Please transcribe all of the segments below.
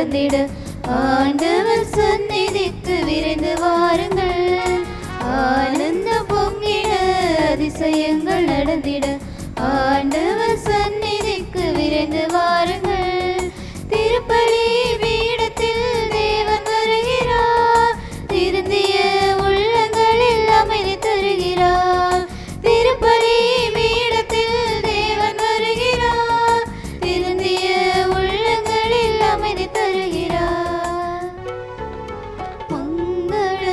நடந்திட ஆண்டவர் சந்நிதிக்கு விரைந்து வாருங்கள். ஆனந்த பொங்கிட அதிசயங்கள் நடந்திட ஆண்டவர் சந்நிதிக்கு விரைந்து வாருங்கள். திருப்பலி பீடத்தில் தேவன் வருகிறார். திருந்திய உள்ளங்களில் அமைதி தருகிறார். திருப்பலி பீடத்தில் தேவன் வருகிறார். திருந்திய உள்ளங்களில் அமைதி தருகிறார். மங்கள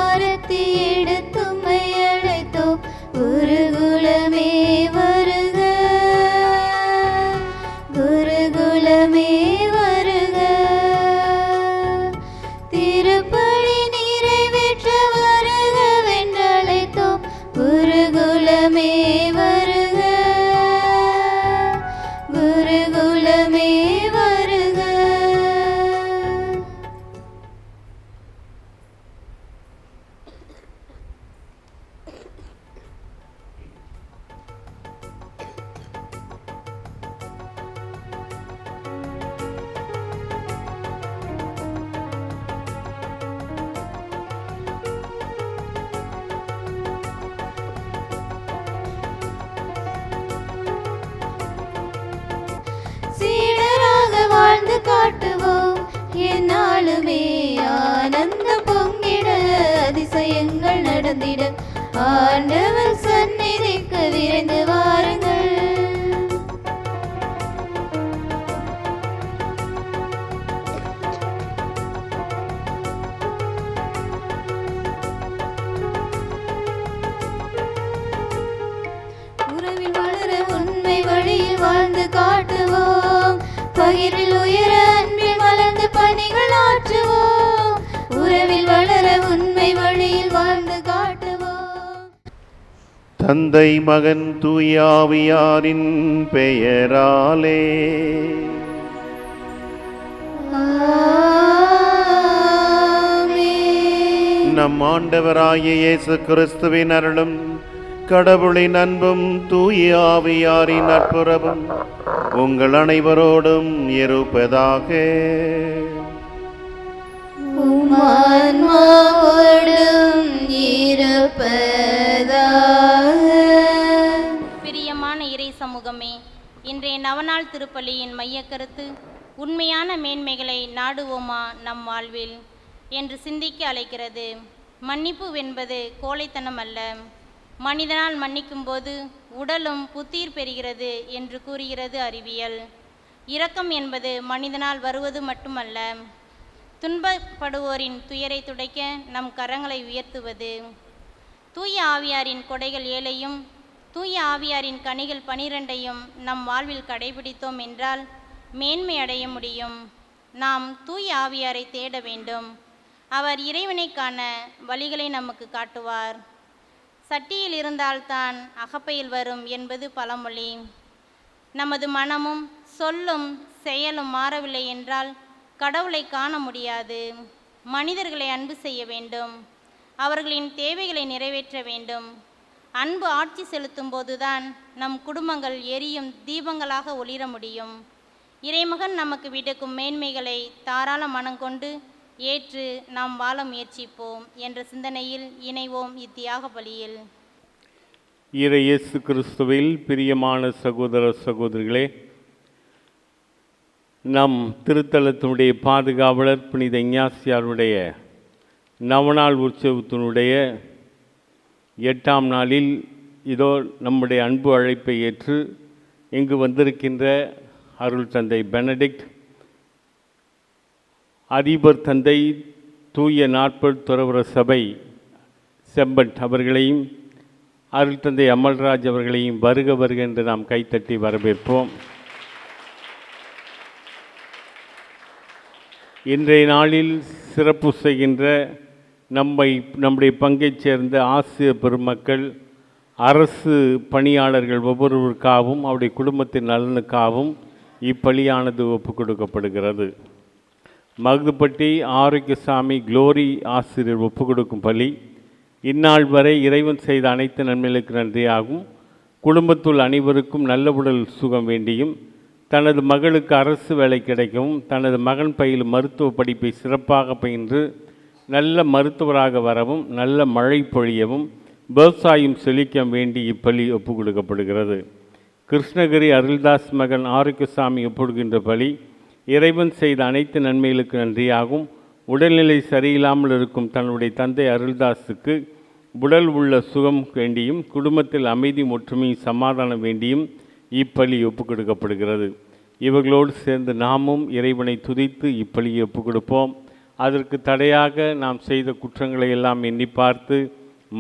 ஆரத்தி எடுத்தும்மை அழைத்தோம். குருகுலமே வருக, குருகுலமே வருக. திருப்பலி நிறைவேற்ற வருக வென்றழைத்தோம். குருகுலமே வருக, குருகுலமே வருக. சீடராக வாழ்ந்து காட்டுவோம். எந்நாளுமே ஆனந்தம் பொங்கிட அதிசயங்கள் நடந்திட ஆண்டவர் சந்நிதிக்கு விரைந்து வாருங்கள். உறவில் வளர உண்மை வழியில் வாழ்ந்து காட்டுவோம். பகிர்வில் உயர அன்பில் மலர்ந்து பணிகள் ஆற்றுவோம். உறவில் வளர உண்மை வழியில் வாழ்ந்து காட்டுவோம். தந்தை மகன் தூயாவியாரின் பெயராலே ஆமென். நம் ஆண்டவராகிய இயேசு கிறிஸ்துவின் அருளும் கடவுளின் அன்பும் தூயாவியாரின் நட்புறவும் உங்கள் அனைவரோடும் இருப்பதாக. உம் ஆன்மாவோடும் இருப்பதாக. பிரியமான இறை சமூகமே, இன்றைய நவநாள் திருப்பலியின் மையக்கருத்து உண்மையான மேன்மைகளை நாடுவோமா நம் வாழ்வில் என்று சிந்திக்க அழைக்கிறது. மன்னிப்பு என்பது கோழைத்தனம் அல்ல. மனிதனால் மன்னிக்கும்போது உடலும் புத்துயிர் பெறுகிறது என்று கூறுகிறது அறிவியல். இரக்கம் என்பது மனிதனால் வருவது மட்டுமல்ல, துன்பப்படுவோரின் துயரை துடைக்க நம் கரங்களை உயர்த்துவது. தூய ஆவியாரின் கொடைகள் 7ஐயும் தூய ஆவியாரின் கனிகள் 12ஐயும் நம் வாழ்வில் கடைபிடித்தோம் என்றால் மேன்மை அடைய முடியும். நாம் தூய ஆவியாரை தேட வேண்டும். அவர் இறைவனை காண வழிகளை நமக்கு காட்டுவார். சட்டியில் இருந்தால்தான் அகப்பையில் வரும் என்பது பழமொழி. நமது மனமும் சொல்லும் செயலும் மாறவில்லை என்றால் கடவுளை காண முடியாது. மனிதர்களை அன்பு செய்ய வேண்டும். அவர்களின் தேவைகளை நிறைவேற்ற வேண்டும். அன்பு ஆட்சி செலுத்தும் போதுதான் நம் குடும்பங்கள் எரியும் தீபங்களாக ஒளிர முடியும். இறைமகன் நமக்கு விடுக்கும் மேன்மைகளை தாராள மனங்கொண்டு ஏற்று நாம் வாழ முயற்சிப்போம் என்ற சிந்தனையில் இணைவோம் இத்தியாக பலியில். இறை இயேசு கிறிஸ்துவில் பிரியமான சகோதர சகோதரிகளே, நம் திருத்தலத்தினுடைய பாதுகாவலர் புனித இஞ்ஞாசியாருடைய நவநாள் உற்சவத்தினுடைய 8ஆம் நாளில் இதோ நம்முடைய அன்பு அழைப்பை ஏற்று இங்கு வந்திருக்கின்ற அருள் தந்தை பெனடிக்ட், அதிபர் தந்தை தூய நாற்பது துறவற சபை செம்பட் அவர்களையும் அருள் தந்தை அமல்ராஜ் அவர்களையும் வருக வருக என்று நாம் கைத்தட்டி வரவேற்போம். இன்றைய நாளில் சிறப்பு செய்கின்ற நம்முடைய பங்கைச் சேர்ந்த ஆசிரியர் பெருமக்கள், அரசு பணியாளர்கள் ஒவ்வொருவருக்காகவும் அவருடைய குடும்பத்தின் நலனுக்காகவும் இப்பலியானது ஒப்புக் கொடுக்கப்படுகிறது. மகுதுப்பட்டி ஆரோக்கியசாமி குளோரி ஆசிரியர் ஒப்புக் கொடுக்கும் பலி இந்நாள் வரை இறைவன் செய்த அனைத்து நன்மைகளுக்கு நன்றியாகும். குடும்பத்துள் அனைவருக்கும் நல்ல உடல் சுகம் வேண்டியும் தனது மகளுக்கு அரசு வேலை கிடைக்கவும், தனது மகன் பயிலும் மருத்துவ படிப்பை சிறப்பாக பயின்று நல்ல மருத்துவராக வரவும், நல்ல மழை பொழியவும், விவசாயம் செழிக்க வேண்டி இப்பலி ஒப்பு கொடுக்கப்படுகிறது. கிருஷ்ணகிரி அருள்தாஸ் மகன் ஆரோக்கியசாமி ஒப்புடுகின்ற பலி இறைவன் செய்த அனைத்து நன்மைகளுக்கு நன்றியாகும். உடல்நிலை சரியில்லாமல் இருக்கும் தன்னுடைய தந்தை அருள்தாஸுக்கு உடல் உள்ள சுகம் வேண்டியும், குடும்பத்தில் அமைதி ஒற்றுமை சமாதானம் வேண்டியும் இப்பலி ஒப்பு கொடுக்கப்படுகிறது. இவர்களோடு சேர்ந்து நாமும் இறைவனை துதித்து இப்பலியை ஒப்பு கொடுப்போம். அதற்கு தடையாக நாம் செய்த குற்றங்களை எல்லாம் எண்ணி பார்த்து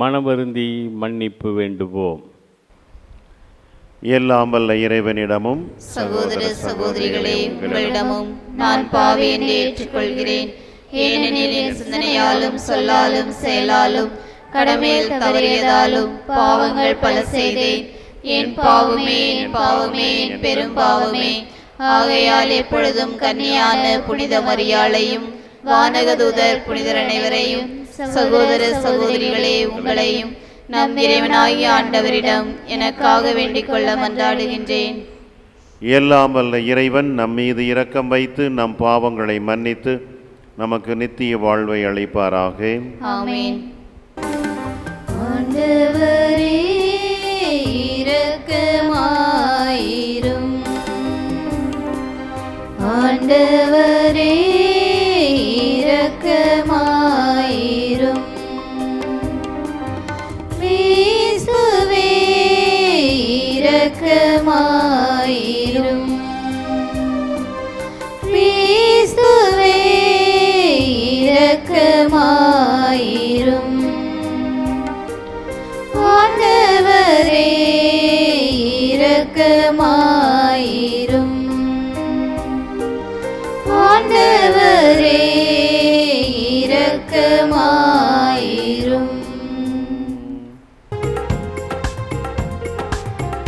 மனவருந்தி மன்னிப்பு வேண்டுவோம். எல்லாம் வல்ல இறைவனிடமும் சகோதர சகோதரிகளே, உங்களிடமும் நான் பாவி என்று ஏற்றுக்கொள்கிறேன். ஏனெனில் என் சிந்தனையாலும் சொல்லாலும் செயலாலும் கடமையில் தவறியதாலும் பாவங்கள் பல செய்தேன். என் பாவமே, என் பாவமே, என் பெரும் பாவமே. ஆகையால் எப்பொழுதும் கன்னியான புனித மரியாளையும் வானகதூதர் புனிதர் அனைவரையும், சகோதர சகோதரிகளே உங்களையும் நம் இறைவனாகிய ஆண்டவரிடம் எனக்காக வேண்டிக் கொள்ள மன்றாடுகின்றேன். எல்லாம் வல்ல இறைவன் நம் மீது இரக்கம் வைத்து நம் பாவங்களை மன்னித்து நமக்கு நித்திய வாழ்வை அளிப்பாராக. ஆமென். ஆண்டவரே இரக்கமாயிரும். ஆண்டவரே இரக்கமாயிரும். கிறிஸ்துவே இரக்கமாயிரும். கிறிஸ்துவே இரக்கமாயிரும். ஆண்டவரே இரக்கமாயிரும். ஆண்டவரே இரக்கமாயிரும்.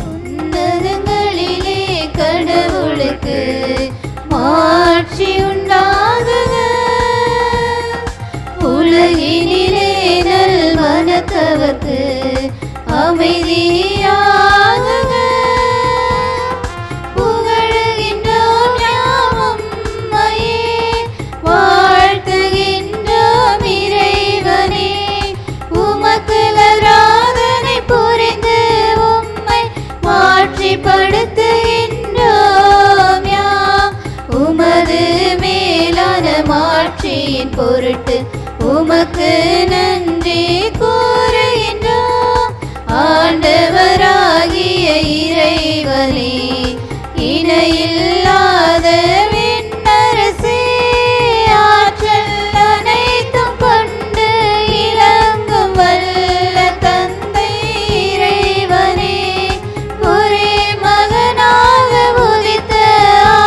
உன்னதங்களிலே கடவுளுக்கு மாட்சி உண்டாகுக. உலகினிலே நல் மனத்தவர்க்கு அமைதியாகுக. புகழுகின்றோம் யாம் உம்மையே, வாழ்த்துகின்றோம் இறைவனே. உமக்கு ஆராதனை புரிந்து உம்மை மாட்சிப்படுத்துகின்றோம் யாம். உமது மேலான மாட்சியின் பொருட்டு உமக்கு நன்றி கூறுகின்றோம். ஆண்டவராகிய இறைவனே, இணையில்லாத விண்ணரசே, ஆற்றல் அனைத்தும் கொண்டு இலங்கும் வல்ல தந்தை இறைவனே, ஒரே மகனாக உதித்த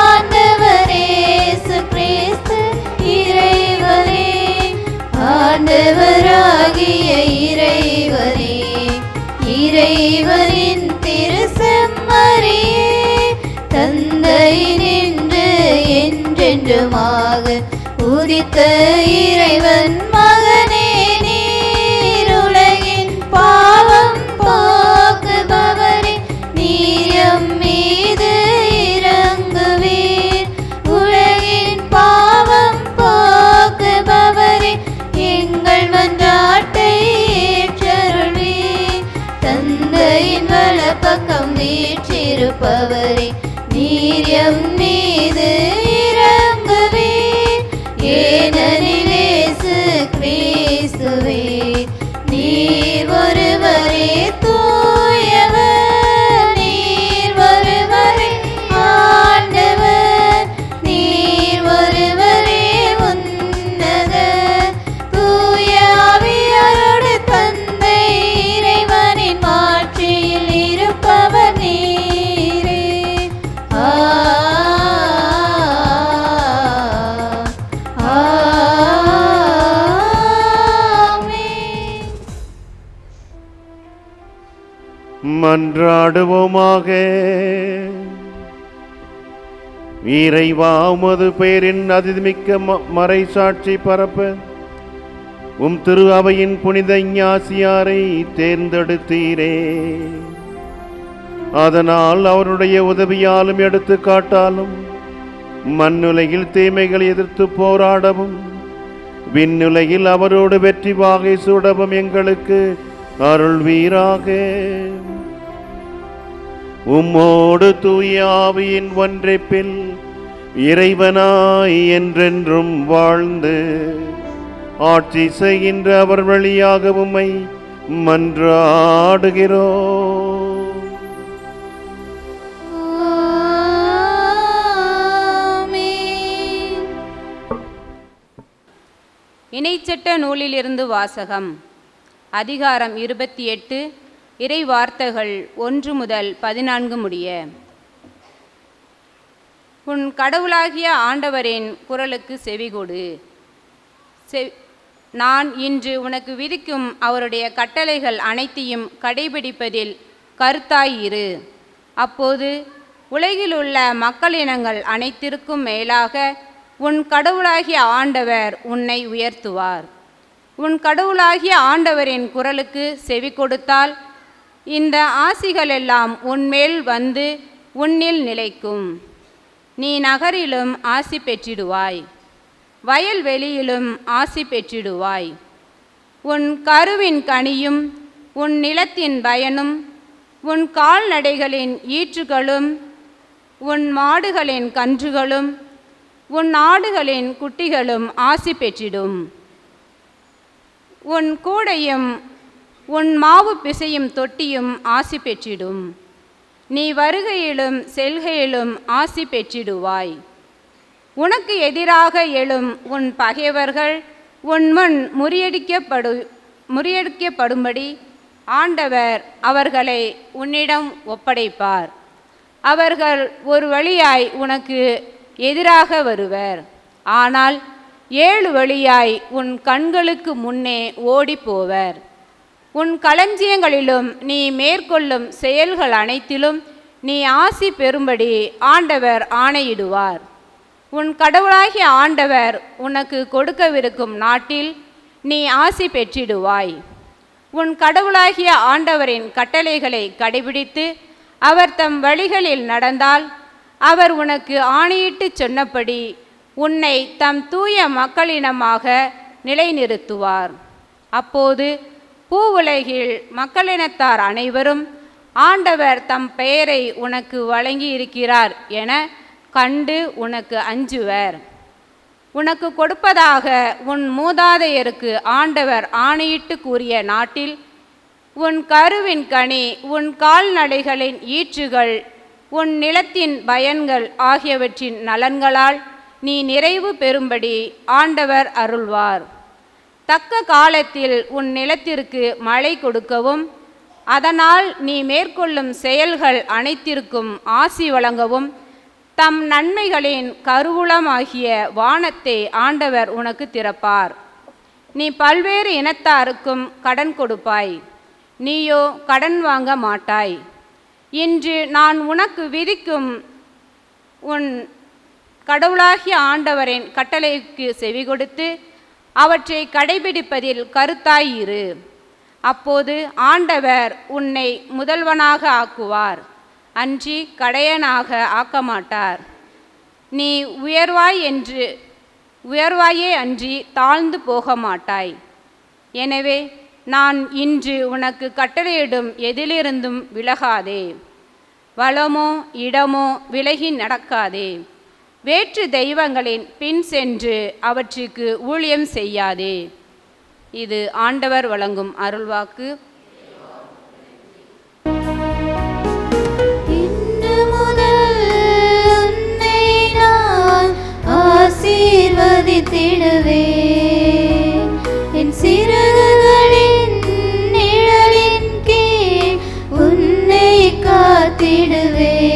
ஆண்டவர் இயேசு கிறிஸ்து இறைவனே. ஆண்டவராகிய இறைவனே, இறைவனின் திருசெம்மறியே, தந்தை நின்று என்றென்றுமாக உதித்த இறைவன் மகனே, நீர் உலகின் பாவம் போக்குபவரே, நீர் எம் மீது இரங்குவீர். உலகின் பாவம் போக்குபவரே, எங்கள் மன்றாட்டை ஏற்றருள்வீர். தந்தையின் வலப்பக்கம் வீற்றிருப்பவரே, நீர் எம் மீது இரங்குவீர். ஏனெனில் இயேசு கிறிஸ்துவே, நீர் ஒருவரே தூயவர், நீர் ஒருவரே ஆண்டவர், நீர் ஒருவரே உன்னதர். தூய ஆவியாரோடு தந்தை இறைவனின் மாட்சியில் இருப்பவர் நீரே. ஆமென். மன்றாடுவோமாக. இறைவா, உமது பெயரின் அதிமிக்க மறைசாட்சி பரப்ப உம் திரு அவையின் புனித ஞாசியாரை தேர்ந்தெடுத்தீரே. அதனால் அவருடைய உதவியாலும் எடுத்துக்காட்டாலும் மண்ணுலகில் தீமைகளை எதிர்த்து போராடவும் விண்ணுலகில் அவரோடு வெற்றி வாகை சூடவும் எங்களுக்கு அருள்வீராக. உம்மோடு தூய ஆவியின் ஒன்றைப்பில் இறைவனாய் என்றென்றும் வாழ்ந்து ஆட்சி செய்கின்ற அவர் வழியாக உம்மை மன்றாடுகிறோம். இணைச்சட்ட நூலிலிருந்து வாசகம். அதிகாரம் 28, இறை வார்த்தைகள் 1 முதல் 14 முடிய. உன் கடவுளாகிய ஆண்டவரின் குரலுக்கு செவிகொடு. நான் இன்று உனக்கு விதிக்கும் அவருடைய கட்டளைகள் அனைத்தையும் கடைபிடிப்பதில் கருத்தாயிரு. அப்போது உலகிலுள்ள மக்களினங்கள் அனைத்திற்கும் மேலாக உன் கடவுளாகிய ஆண்டவர் உன்னை உயர்த்துவார். உன் கடவுளாகிய ஆண்டவரின் குரலுக்கு செவி கொடுத்தால் இந்த ஆசிகளெல்லாம் உன்மேல் வந்து உன்னில் நிலைக்கும். நீ நகரிலும் ஆசி பெற்றிடுவாய், வயல்வெளியிலும் ஆசி பெற்றிடுவாய். உன் கருவின் கனியும் உன் நிலத்தின் பயனும் உன் கால்நடைகளின் ஈற்றுகளும் உன் மாடுகளின் கன்றுகளும் உன் ஆடுகளின் குட்டிகளும் ஆசி பெற்றிடும். உன் கூடையும் உன் மாவு பிசையும் தொட்டியும் ஆசி பெற்றிடும். நீ வருகையிலும் செல்கையிலும் ஆசி பெற்றிடுவாய். உனக்கு எதிராக எழும் உன் பகைவர்கள் உன் முன் முறியடிக்கப்படும்படி ஆண்டவர் அவர்களை உன்னிடம் ஒப்படைப்பார். அவர்கள் ஒரு வழியாய் உனக்கு எதிராக வருவர், ஆனால் 7 வழியாய் உன் கண்களுக்கு முன்னே ஓடிப்போவர். உன் களஞ்சியங்களிலும் நீ மேற்கொள்ளும் செயல்கள் அனைத்திலும் நீ ஆசி பெறும்படி ஆண்டவர் ஆணையிடுவார். உன் கடவுளாகிய ஆண்டவர் உனக்கு கொடுக்கவிருக்கும் நாட்டில் நீ ஆசி பெற்றிடுவாய். உன் கடவுளாகிய ஆண்டவரின் கட்டளைகளை கடைபிடித்து அவர் தம் வழிகளில் நடந்தால் அவர் உனக்கு ஆணையிட்டு சொன்னபடி உன்னை தம் தூய மக்களினமாக நிலைநிறுத்துவார். அப்போது பூவுலகில் மக்களினத்தார் அனைவரும் ஆண்டவர் தம் பெயரை உனக்கு வழங்கியிருக்கிறார் என கண்டு உனக்கு அஞ்சுவர். உனக்கு கொடுப்பதாக உன் மூதாதையருக்கு ஆண்டவர் ஆணையிட்டு கூறிய நாட்டில் உன் கருவின் கனி, உன் கால்நடைகளின் ஈற்றுகள், உன் நிலத்தின் பயன்கள் ஆகியவற்றின் நலன்களால் நீ நிறைவு பெறும்படி ஆண்டவர் அருள்வார். தக்க காலத்தில் உன் நிலத்திற்கு மழை கொடுக்கவும் அதனால் நீ மேற்கொள்ளும் செயல்கள் அனைத்திற்கும் ஆசி வழங்கவும் தம் நன்மைகளின் கருவூலமாகிய வானத்தை ஆண்டவர் உனக்கு திறப்பார். நீ பல்வேறு இனத்தாருக்கும் கடன் கொடுப்பாய், நீயோ கடன் வாங்க மாட்டாய். இன்று நான் உனக்கு விதிக்கும் உன் கடவுளாகிய ஆண்டவரின் கட்டளைக்கு செவி கொடுத்து அவற்றை கடைபிடிப்பதில் கருத்தாயிரு. அப்போது ஆண்டவர் உன்னை முதல்வனாக ஆக்குவார், அன்றி கடையனாக ஆக்க மாட்டார். நீ உயர்வாயே அன்றி தாழ்ந்து போக மாட்டாய். எனவே நான் இன்று உனக்கு கட்டளையிடும் எதிலிருந்தும் விலகாதே. வளமோ இடமோ விலகி நடக்காதே. வேற்று தெய்வங்களின் பின் சென்று அவற்றுக்கு ஊழியம் செய்யாதே. இது ஆண்டவர் வழங்கும் அருள்வாக்கு. இன்று முதல் உன்னை நான் ஆசீர்வதித்திடுவேன். என் சிறகுகளின் நிழலின் கீழ் உன்னை காத்திடுவேன்.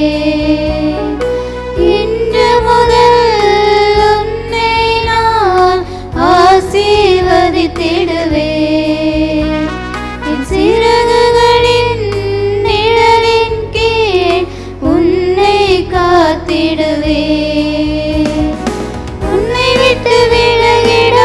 இன்று முதல் உன்னை நான் ஆசீர்வதித்திடுவேன். என் சிறகுகளின் நிழலின் கீழ் உன்னை காத்திடுவேன். உன்னை விட்டு விலகிட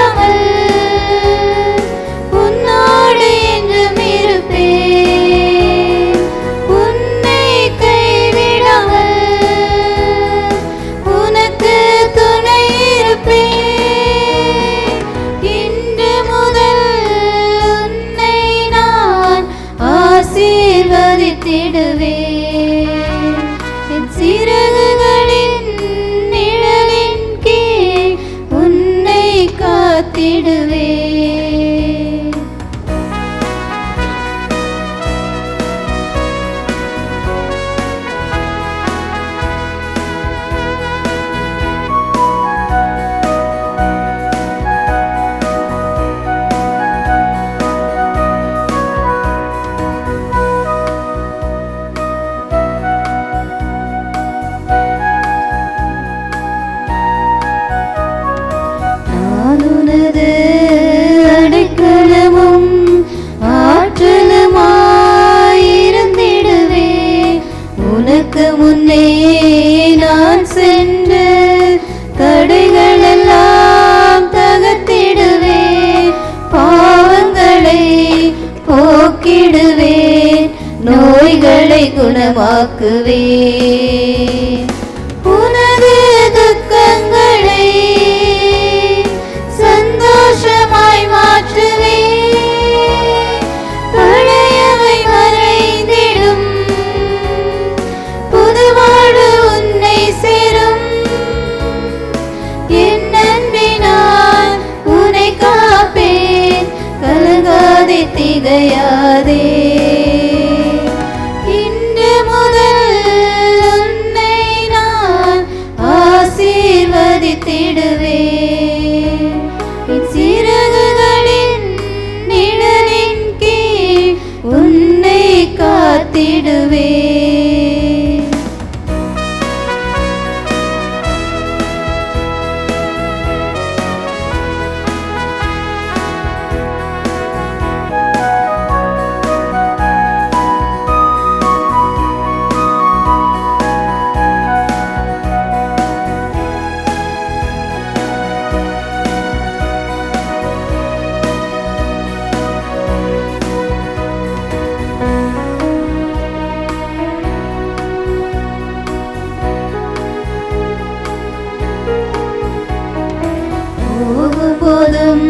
இப்போதும்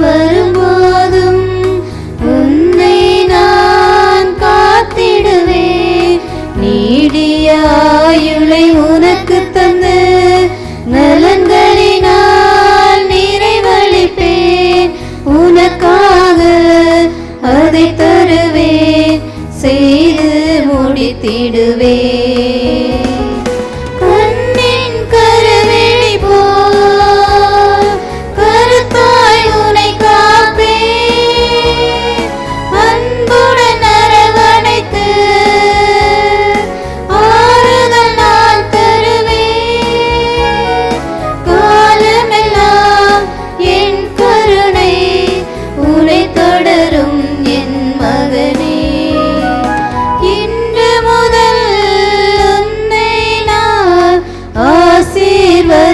வரும்போதும் உன்னை நான் காத்திடுவேன். நீடிய ஆயுளை உனக்கு தந்து நலன்களினால் நிறைவளிப்பேன். உனக்காக அதை தருவேன், செய்து முடித்திடுவேன். கண்ணின் கருவிழி போல் கருத்தாய் உனை காப்பேன். அன்புடன் அரவணைத்து ஆறுதல் நான் தருவேன். காலமெல்லாம் என் கருணை உனை தொடரும் என் மகனே. இன்று முதல் உன்னை நான் ஆசீர்வதித்திடுவேன்.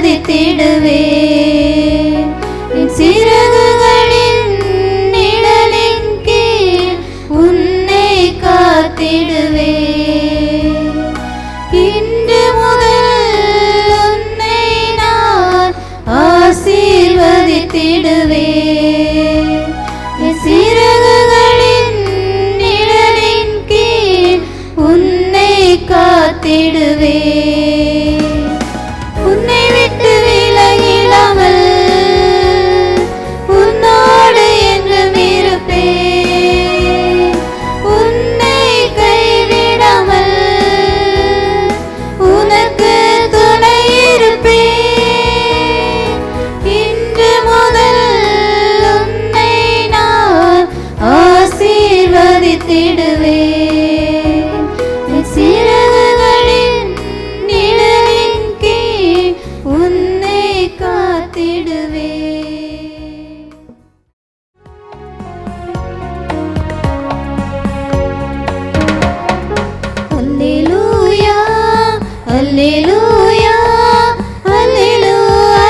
என் சிறகுகளின் நிழலின் கீழ் உன்னை காத்திடுவேன். இன்று முதல் உன்னை நான் ஆசீர்வதித்திடுவேன். என் சிறகுகளின் நிழலின் கீழ் உன்னை காத்திடுவேன். உன்னை விட்டு விலகிடாமல் உன்னோடு என்றும் இருப்பேன். உன்னை கைவிடாமல் உனக்கு துணை இருப்பேன். இன்று முதல் உன்னை நான் ஆசீர்வதித்திடுவேன். என் சிறகுகளின் நிழலின் கீழ் உன்னை காத்திடுவேன். அல்லேலூயா, அல்லேலூயா, அல்லேலூயா,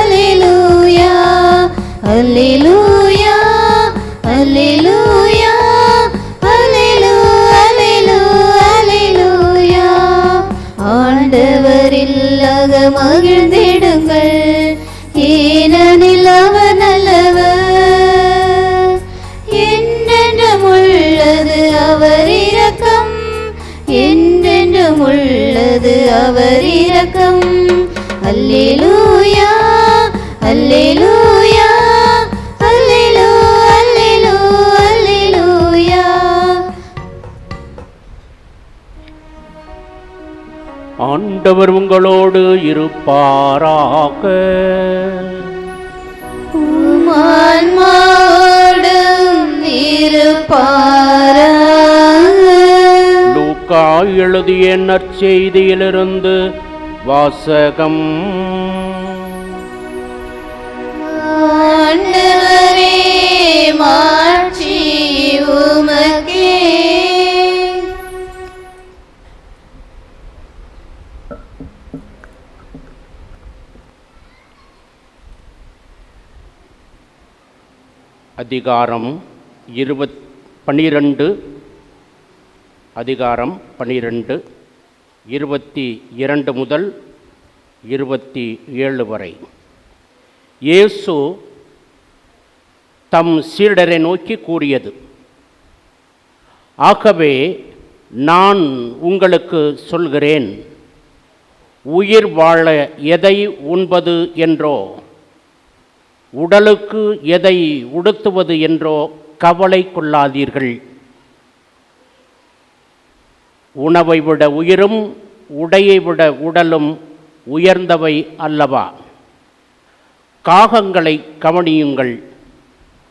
அல்லேலூயா, அல்லேலூயா, அல்லேலூயா. ஆண்டவரில் மகிழ்ந்திடுங்கள், ஏனெனில் அவர் நல்லவர். என்றென்றும் உள்ளது அவர் இரக்கம், என்றென்றும் உள்ளது அவர் இரக்கம். அல்லேலூயா, அல்லேலூயா, அல்லேலூயா. ஆண்டவர் உங்களோடு இருப்பாராக. உம் ஆன்மாவோடும் இருப்பாராக. லூக்கா எழுதிய நற்செய்தியிலிருந்து வாசகம். ஆண்டவரே, மாட்சி உமக்கே. அதிகாரம் 12 22 முதல் 27 வரை. இயேசு தம் சீடரை நோக்கி கூறியது: ஆகவே நான் உங்களுக்கு சொல்கிறேன், உயிர் வாழ எதை உண்பது என்றோ உடலுக்கு எதை உடுத்துவது என்றோ கவலை கொள்ளாதீர்கள். உணவை விட உயிரும் உடையை விட உடலும் உயர்ந்தவை அல்லவா? காகங்களை கவனியுங்கள்,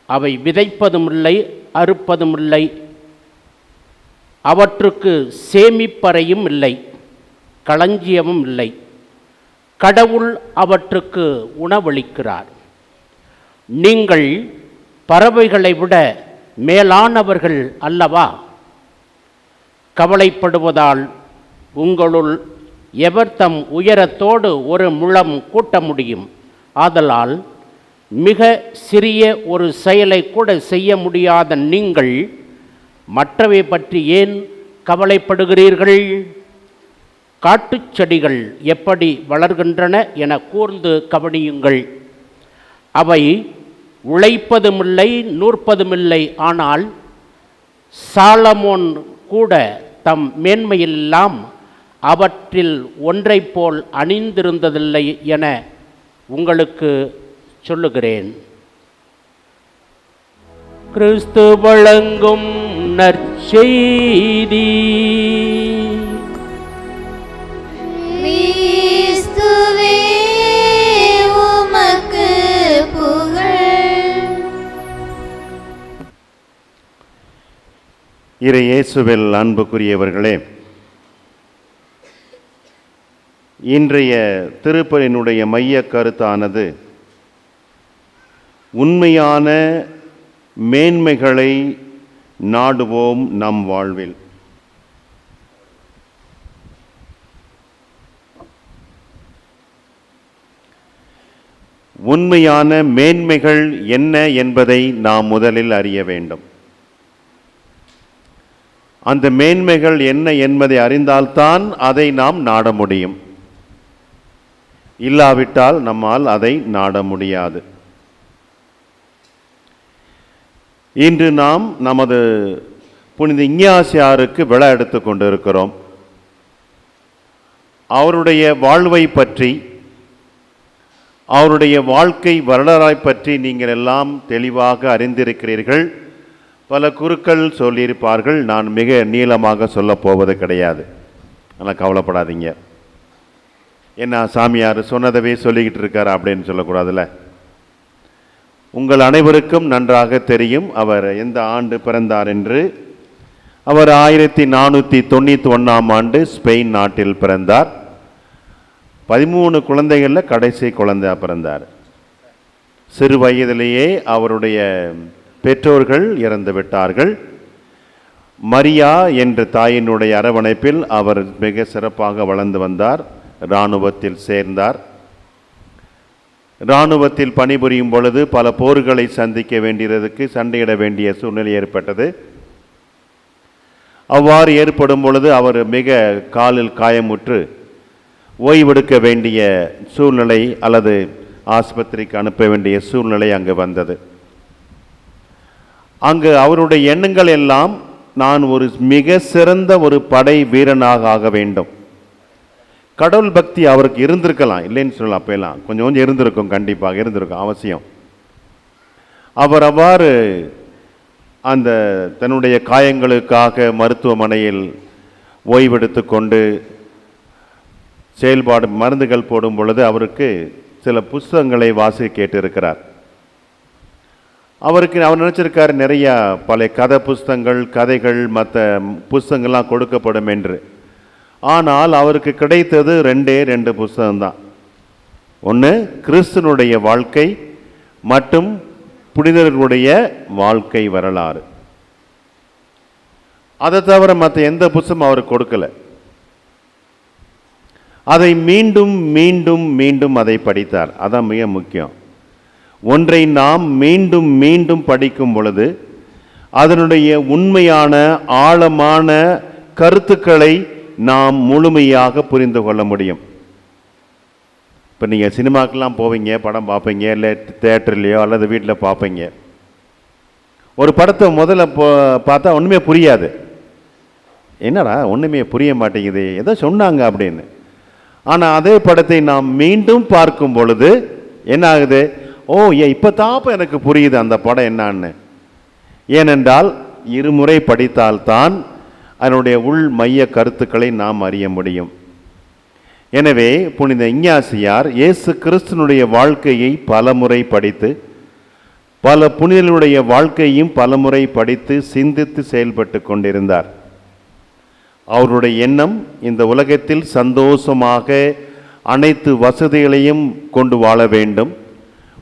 அவை விதைப்பதுமில்லை, அறுப்பதுமில்லை, அவற்றுக்கு சேமிப்பறையும் இல்லை, களஞ்சியமும் இல்லை. கடவுள் அவற்றுக்கு உணவளிக்கிறார். நீங்கள் பறவைகளை விட மேலானவர்கள் அல்லவா? கவலைப்படுவதால் உங்களுள் எவர் தம் உயரத்தோடு ஒரு முழம் கூட்ட முடியும்? ஆதலால் மிக சிறிய ஒரு செயலை கூட செய்ய முடியாத நீங்கள் மற்றவை பற்றி ஏன் கவலைப்படுகிறீர்கள்? காட்டுச் செடிகள் எப்படி வளர்கின்றன என கூர்ந்து கவனியுங்கள். அவை உழைப்பதுமில்லை, நூற்பதுமில்லை. ஆனால் சாலமோன் கூட தம் மேன்மையெல்லாம் அவற்றில் ஒன்றை போல் அணிந்திருந்ததில்லை என உங்களுக்கு சொல்லுகிறேன். கிறிஸ்து வழங்கும் நற்செய்தி. கிறிஸ்துவே உமக்கு புகழ். இறை இயேசுவில் அன்புக்குரியவர்களே, இன்றைய திருப்பலியினுடைய மைய கருத்தானது உண்மையான மேன்மைகளை நாடுவோம் நம் வாழ்வில். உண்மையான மேன்மைகள் என்ன என்பதை நாம் முதலில் அறிய வேண்டும். அந்த மேன்மைகள் என்ன என்பதை அறிந்தால்தான் அதை நாம் நாட முடியும். இல்லாவிட்டால் நம்மால் அதை நாட முடியாது. இன்று நாம் நமது புனித இஞ்ஞாசியாருக்கு விழா எடுத்து கொண்டிருக்கிறோம். அவருடைய வாழ்வை பற்றி, அவருடைய வாழ்க்கை வரலாறை பற்றி நீங்கள் எல்லாம் தெளிவாக அறிந்திருக்கிறீர்கள். பல குருக்கள் சொல்லியிருப்பார்கள். நான் மிக நீளமாக சொல்லப் போவது கிடையாது. ஆனால் கவலைப்படாதீங்க. என்ன சாமியார் சொன்னதவே சொல்லிக்கிட்டு இருக்கார் அப்படின்னு சொல்லக்கூடாதுல்ல. உங்கள் அனைவருக்கும் நன்றாக தெரியும் அவர் எந்த ஆண்டு பிறந்தார் என்று. அவர் 1491ஆம் ஆண்டு ஸ்பெயின் நாட்டில் பிறந்தார். 13 குழந்தைகளில் கடைசி குழந்தையா பிறந்தார். சிறு வயதிலேயே அவருடைய பெற்றோர்கள் இறந்து விட்டார்கள். மரியா என்ற தாயினுடைய அரவணைப்பில் அவர் மிக சிறப்பாக வளர்ந்து வந்தார். இராணுவத்தில் சேர்ந்தார். இராணுவத்தில் பணிபுரியும் பொழுது பல போர்களை சந்திக்க வேண்டியதற்கு சண்டையிட வேண்டிய சூழ்நிலை ஏற்பட்டது. அவ்வாறு ஏற்படும் பொழுது அவர் மிக காலில் காயமுற்று ஓய்வெடுக்க வேண்டிய சூழ்நிலை அல்லது ஆஸ்பத்திரிக்கு அனுப்ப வேண்டிய சூழ்நிலை அங்கு வந்தது. அங்கு அவருடைய எண்ணங்கள் எல்லாம், நான் ஒரு மிக சிறந்த ஒரு படை வீரனாக ஆக வேண்டும். கடவுள் பக்தி அவருக்கு இருந்திருக்கலாம், இல்லைன்னு சொல்லலாம். அப்பெல்லாம் கொஞ்சம் கொஞ்சம் இருந்திருக்கும், கண்டிப்பாக இருந்திருக்கும், அவசியம். அவர் அவ்வாறு அந்த தன்னுடைய காயங்களுக்காக மருத்துவமனையில் ஓய்வெடுத்து கொண்டு செயல்பாடு மருந்துகள் போடும் பொழுது அவருக்கு சில புஸ்தகங்களை வாசி கேட்டிருக்கிறார். அவர் நினச்சிருக்கார் நிறையா பல கதை புஸ்தகங்கள், கதைகள், மற்ற புஸ்தகங்கள்லாம் கொடுக்கப்படும் என்று. ஆனால் அவருக்கு கிடைத்தது 2 புஸ்தகம்தான். ஒன்று கிறிஸ்துனுடைய வாழ்க்கை மற்றும் புனிதர்களுடைய வாழ்க்கை வரலாறு. அதை தவிர மற்ற எந்த புஸ்தகம் அவருக்கு கொடுக்கல. அதை மீண்டும் மீண்டும் மீண்டும் அதை படித்தார். அதான் மிக முக்கியம். ஒன்றை நாம் மீண்டும் மீண்டும் படிக்கும் பொழுது அதனுடைய உண்மையான ஆழமான கருத்துக்களை நாம் முழுமையாக புரிந்து கொள்ள முடியும். இப்போ நீங்கள் சினிமாக்கெல்லாம் போவீங்க, படம் பார்ப்பீங்க, இல்லை தேட்டர்லேயோ அல்லது வீட்டில் பார்ப்பீங்க. ஒரு படத்தை முதல்ல பார்த்தா ஒன்றுமே புரியாது. என்னடா ஒன்றுமே புரிய மாட்டேங்குது, ஏதோ சொன்னாங்க அப்படின்னு. ஆனால் அதே படத்தை நாம் மீண்டும் பார்க்கும் பொழுது என்ன ஆகுது? ஓ இப்போ தாப்ப எனக்கு புரியுது அந்த படம் என்னான்னு. ஏனென்றால் இருமுறை படித்தால்தான் அதனுடைய உள் மைய கருத்துக்களை நாம் அறிய முடியும். எனவே புனித இஞ்ஞாசியார் இயேசு கிறிஸ்துனுடைய வாழ்க்கையை பலமுறை படித்து, பல புனிதர்களுடைய வாழ்க்கையும் பலமுறை படித்து சிந்தித்து செயல்பட்டு கொண்டிருந்தார். அவருடைய எண்ணம் இந்த உலகத்தில் சந்தோஷமாக அனைத்து வசதிகளையும் கொண்டு வாழ வேண்டும்,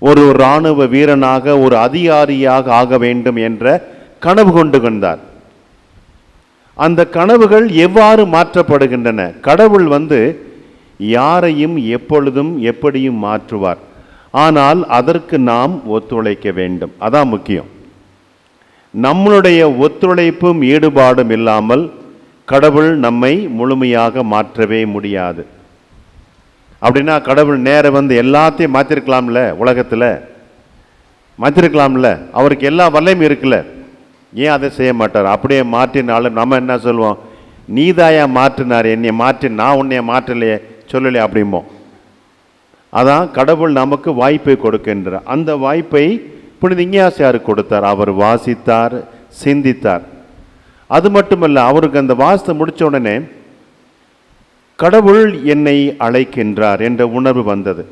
ஒரு இராணுவ வீரனாக ஒரு அதிகாரியாக ஆக வேண்டும் என்ற கனவு கொண்டு கொண்டார். அந்த கனவுகள் எவ்வாறு மாற்றப்படுகின்றன? கடவுள் யாரையும் எப்பொழுதும் எப்படியும் மாற்றுவார். ஆனால் அதற்கு நாம் ஒத்துழைக்க வேண்டும். அதான் முக்கியம். நம்மளுடைய ஒத்துழைப்பும் ஈடுபாடும் இல்லாமல் கடவுள் நம்மை முழுமையாக மாற்றவே முடியாது. அப்படின்னா கடவுள் நேர எல்லாத்தையும் மாற்றிருக்கலாம்ல உலகத்தில். மாற்றிருக்கலாம்ல, அவருக்கு எல்லா வல்லையும் இருக்குல்ல, ஏன் அதை செய்ய மாட்டார்? அப்படியே மாற்றினாலும் நம்ம என்ன சொல்லுவோம்? நீதாயா மாற்றினார், என்னை மாற்றி, நான் உன்னைய மாற்றலையே சொல்லலையே அப்படிம்போம். அதான் கடவுள் நமக்கு வாய்ப்பை கொடுக்கின்றார். அந்த வாய்ப்பை புனித இஞ்ஞாசியாருக்கு கொடுத்தார். அவர் வாசித்தார், சிந்தித்தார். அது மட்டுமல்ல, அவருக்கு அந்த வாசித்து முடித்த உடனே கடவுள் என்னை அழைக்கின்றார் என்ற உணர்வு வந்தது.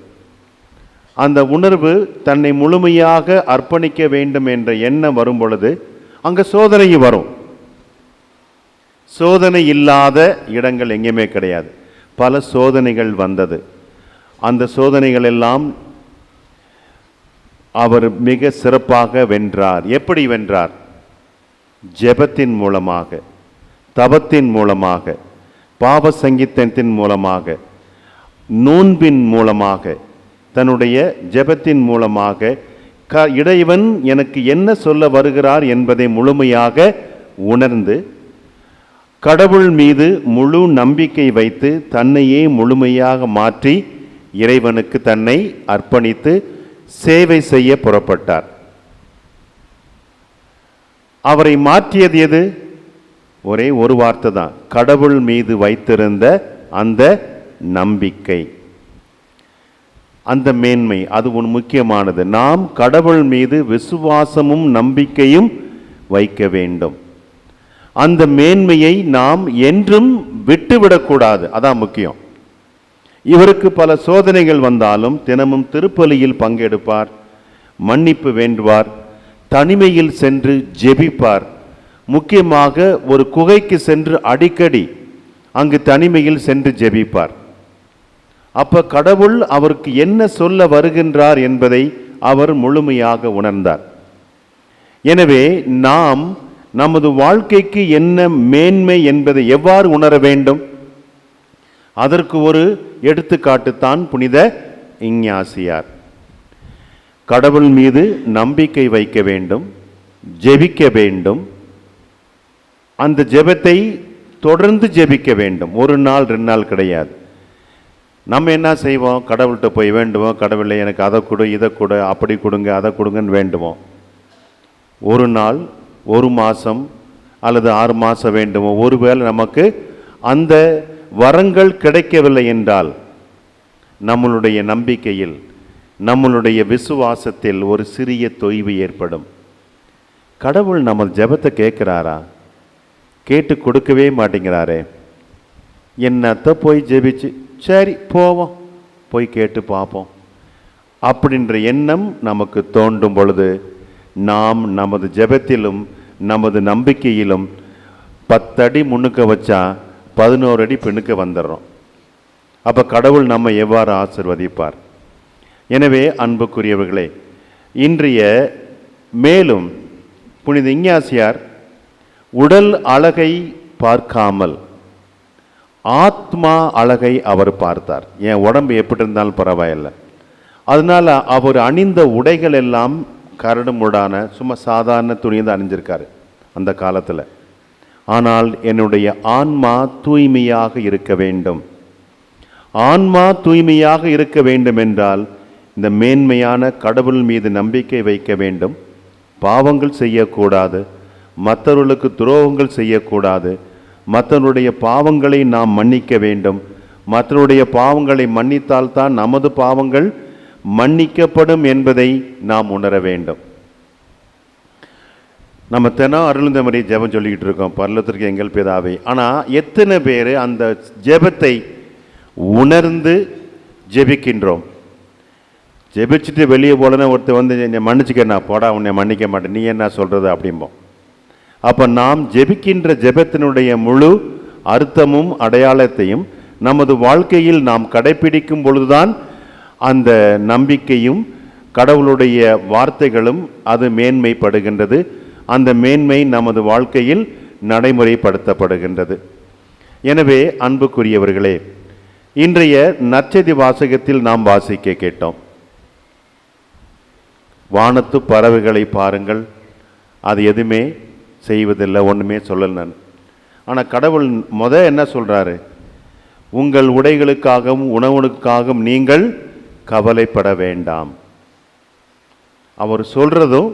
அந்த உணர்வு தன்னை முழுமையாக அர்ப்பணிக்க வேண்டும் என்ற எண்ணம் வரும் பொழுது அங்கே சோதனையும் வரும். சோதனை இல்லாத இடங்கள் எங்கேயுமே கிடையாது. பல சோதனைகள் வந்தது. அந்த சோதனைகள் எல்லாம் அவர் மிக சிறப்பாக வென்றார். எப்படி வென்றார்? ஜெபத்தின் மூலமாக, தவத்தின் மூலமாக, பாவ சங்கீதத்தின் மூலமாக, நோன்பின் மூலமாக, தன்னுடைய ஜெபத்தின் மூலமாக இறைவன் எனக்கு என்ன சொல்ல வருகிறார் என்பதை முழுமையாக உணர்ந்து கடவுள் மீது முழு நம்பிக்கை வைத்து தன்னையே முழுமையாக மாற்றி இறைவனுக்கு தன்னை அர்ப்பணித்து சேவை செய்ய புறப்பட்டார். அவரை மாற்றியது எது? ஒரே ஒரு வார்த்தை தான், கடவுள் மீது வைத்திருந்த அந்த நம்பிக்கை, அந்த மேன்மை. அது ஒன்று முக்கியமானது. நாம் கடவுள் மீது விசுவாசமும் நம்பிக்கையும் வைக்க வேண்டும். அந்த மேன்மையை நாம் என்றும் விட்டுவிடக்கூடாது. அதான் முக்கியம். இவருக்கு பல சோதனைகள் வந்தாலும் தினமும் திருப்பலியில் பங்கெடுப்பார், மன்னிப்பு வேண்டுவார், தனிமையில் சென்று ஜெபிப்பார். முக்கியமாக ஒரு குகைக்கு சென்று அடிக்கடி அங்கு தனிமையில் சென்று ஜெபிப்பார். அப்ப கடவுள் அவருக்கு என்ன சொல்ல வருகின்றார் என்பதை அவர் முழுமையாக உணர்ந்தார். எனவே நாம் நமது வாழ்க்கைக்கு என்ன மேன்மை என்பதை எவ்வாறு உணர வேண்டும்? அதற்கு ஒரு எடுத்துக்காட்டுத்தான் புனித இஞ்ஞாசியார். கடவுள் மீது நம்பிக்கை வைக்க வேண்டும், ஜெபிக்க வேண்டும். அந்த ஜெபத்தை தொடர்ந்து ஜெபிக்க வேண்டும். ஒரு நாள் 2 நாள் கிடையாது. நம்ம என்ன செய்வோம்? கடவுள்கிட்ட போய் வேண்டுவோம், கடவுளை எனக்கு அதை கொடு, இதை கொடு, அப்படி கொடுங்க, அதை கொடுங்கன்னு வேண்டுவோம். ஒரு நாள், 1 மாதம் அல்லது 6 மாதம் வேண்டுவோம். ஒருவேளை நமக்கு அந்த வரங்கள் கிடைக்கவில்லை என்றால் நம்மளுடைய நம்பிக்கையில், நம்மளுடைய விசுவாசத்தில் ஒரு சிறிய தொய்வு ஏற்படும். கடவுள் நம்ம ஜெபத்தை கேட்குறாரா? கேட்டு கொடுக்கவே மாட்டேங்கிறாரே. என்னத்தை போய் ஜெபிச்சு, சரி போவோம், போய் கேட்டு பார்ப்போம் அப்படின்ற எண்ணம் நமக்கு தோன்றும் பொழுது நாம் நமது ஜெபத்திலும் நமது நம்பிக்கையிலும் 10 அடி முன்னுக்க வச்சா 11 அடி பின்னுக்க வந்துடுறோம். அப்போ கடவுள் நம்ம எவ்வாறு ஆசிர்வதிப்பார்? எனவே அன்புக்குரியவர்களே, இன்றைய மேலும் புனித இஞ்ஞாசியார் உடல் அழகை பார்க்காமல் ஆத்மா அழகை அவர் பார்த்தார். என் உடம்பு எப்படி இருந்தாலும் பரவாயில்லை. அதனால் அவர் அணிந்த உடைகள் எல்லாம் கரடுமுடான சும்மா சாதாரண துணியை தான் அணிஞ்சிருக்காரு அந்த காலத்தில். ஆனால் என்னுடைய ஆன்மா தூய்மையாக இருக்க வேண்டும். ஆன்மா தூய்மையாக இருக்க வேண்டும் என்றால் இந்த மேன்மையான கடவுள் மீது நம்பிக்கை வைக்க வேண்டும். பாவங்கள் செய்யக்கூடாது, மற்றவர்களுக்கு துரோகங்கள் செய்யக்கூடாது, மற்றவருடைய பாவங்களை நாம் மன்னிக்க வேண்டும். மற்றவருடைய பாவங்களை மன்னித்தால்தான் நமது பாவங்கள் மன்னிக்கப்படும் என்பதை நாம் உணர வேண்டும். நம்ம தினம் அருள்ந்த மாதிரி ஜெபம் சொல்லிக்கிட்டு இருக்கோம், பரலோகத்திற்கு எங்கள் பிதாவே. ஆனால் எத்தனை பேர் அந்த ஜெபத்தை உணர்ந்து ஜெபிக்கின்றோம்? ஜெபிச்சுட்டு வெளியே போலன்னா ஒருத்தர் வந்து என்னை மன்னிச்சுக்கண்ணா, போடா உன்னை மன்னிக்க மாட்டேன், நீ என்ன சொல்கிறது அப்படிம்போம். அப்போ நாம் ஜெபிக்கின்ற ஜெபத்தினுடைய முழு அர்த்தமும் அடையாளத்தையும் நமது வாழ்க்கையில் நாம் கடைபிடிக்கும் பொழுதுதான் அந்த நம்பிக்கையும் கடவுளுடைய வார்த்தைகளும் அது மேன்மைப்படுகின்றது. அந்த மேன்மை நமது வாழ்க்கையில் நடைமுறைப்படுத்தப்படுகின்றது. எனவே அன்புக்குரியவர்களே, இன்றைய நற்செய்தி வாசகத்தில் நாம் வாசிக்க கேட்டோம், வானத்து பறவைகளை பாருங்கள், அது எதுவுமே செய்வதில்லை, ஒன்றுமே சொல்லலை நான். ஆனால் கடவுள் என்ன சொல்கிறாரு? உங்கள் உடைகளுக்காகவும் உணவுக்காகவும் நீங்கள் கவலைப்பட வேண்டாம். அவர் சொல்கிறதும்